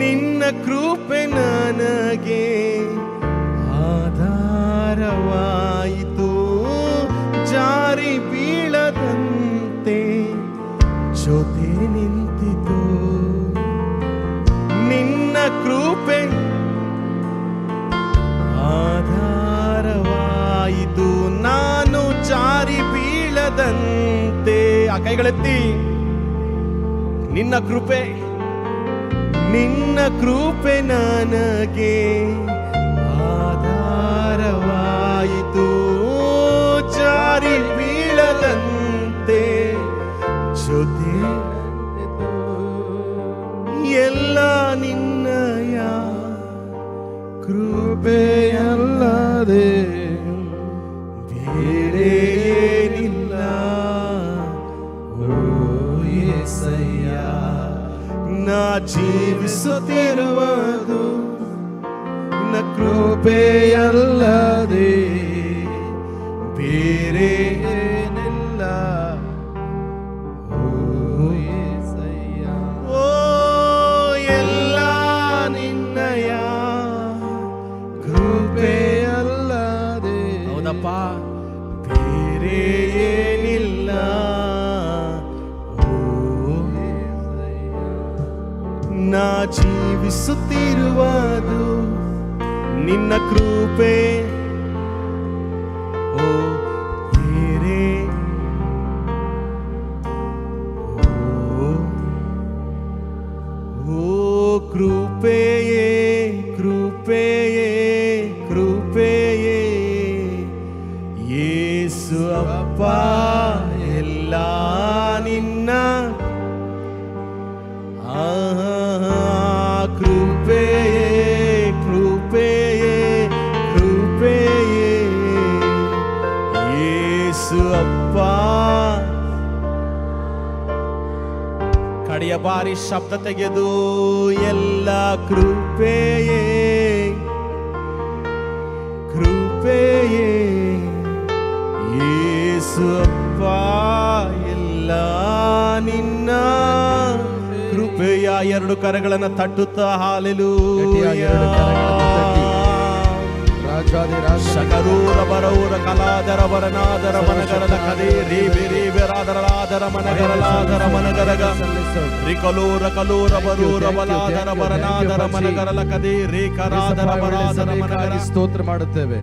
ನಿನ್ನ ಕೃಪೆ ನನಗೆ ಆಧಾರವಾಯಿತು, ಜಾರಿ ಬೀಳದಂತೆ ಜೊತೆ ನಿಂತಿತು. ನಿನ್ನ ಕೃಪೆ ಆಧಾರವಾಯಿತು, ನಾನು ಜಾರಿ ಬೀಳದಂತೆ. ಆ ಕೈಗಳೆತ್ತಿ. ನಿನ್ನ ಕೃಪೆ, ನಿನ್ನ ಕೃಪೆ ನನಗೆ ಆಧಾರವಾಯಿತು, ಜಾರಿ ಬೀಳದಂತೆ ಜೊತೆ. ಎಲ್ಲ ನಿನ್ನಯ ಕೃಪೆಯಲ್ಲದೆ ಬೇರೆ ಏನಿಲ್ಲ. ಓ యేసయ్య, ನಾ ಜೀವಿಸುತ್ತಿರುವುದು ನಿನ್ನ ಕೃಪೆಯಲ್ಲದೆ ಬೇರೆ ಏನಿಲ್ಲ. ಓ యేసయ్య, ಓ ಎಲ್ಲ ನಿನ್ನಯ ಕೃಪೆಯಲ್ಲದೆ. ಹೌದಪ್ಪ, ಬೇರೆ ಏನಿಲ್ಲ. ನಾ ಜೀವಿಸುತ್ತಿರುವುದು ನಿನ್ನ ಕೃಪೆ. ಓ ಬೇರೆ, ಓ ಕೃಪೆಯೇ, ಕೃಪೆಯೇ, ಕೃಪೆಯೇ. ಯೇಸು ಅಪ್ಪ, ಎಲ್ಲ ನಿನ್ನ ಕೃಪೆಯೇ, ಕೃಪೆಯೇ, ಕೃಪೆಯೇ. ಯೇಸು ಅಪ್ಪ. ಕಡೆಯ ಬಾರಿ ಶಬ್ದ ತೆಗೆದು ಎಲ್ಲ ಕೃಪೆಯೇ, ಕೃಪೆಯೇ. ಯೇಸು ಅಪ್ಪ, ಎಲ್ಲ ನಿನ್ನ ಕೃಪೆಯ. ಎರಡು ಕರಗಳನ್ನು ತಟ್ಟುತ್ತಾ ಹಾಲೆಲೂಯಾ. ಶಕರೂರ ಬರೂರ ಕಲಾದರ ಬರನಾದರ ಮನಗರದ ಕದೇ ರೇಬೆ ರೇಬೆರಾದರಲಾದರ ಮನಗರಲಾದರ ಮನಗರಗ ರಿಕಲೂರ ಕಲೂರ ಬರೂರ ಬಲಾದರ ಬರನಾದರ ಮನಗರಲ ಕದೇ ರೇಖರಾದರ ಬರಾದರ ಮನಗರ. ಸ್ತೋತ್ರ ಮಾಡುತ್ತೇವೆ.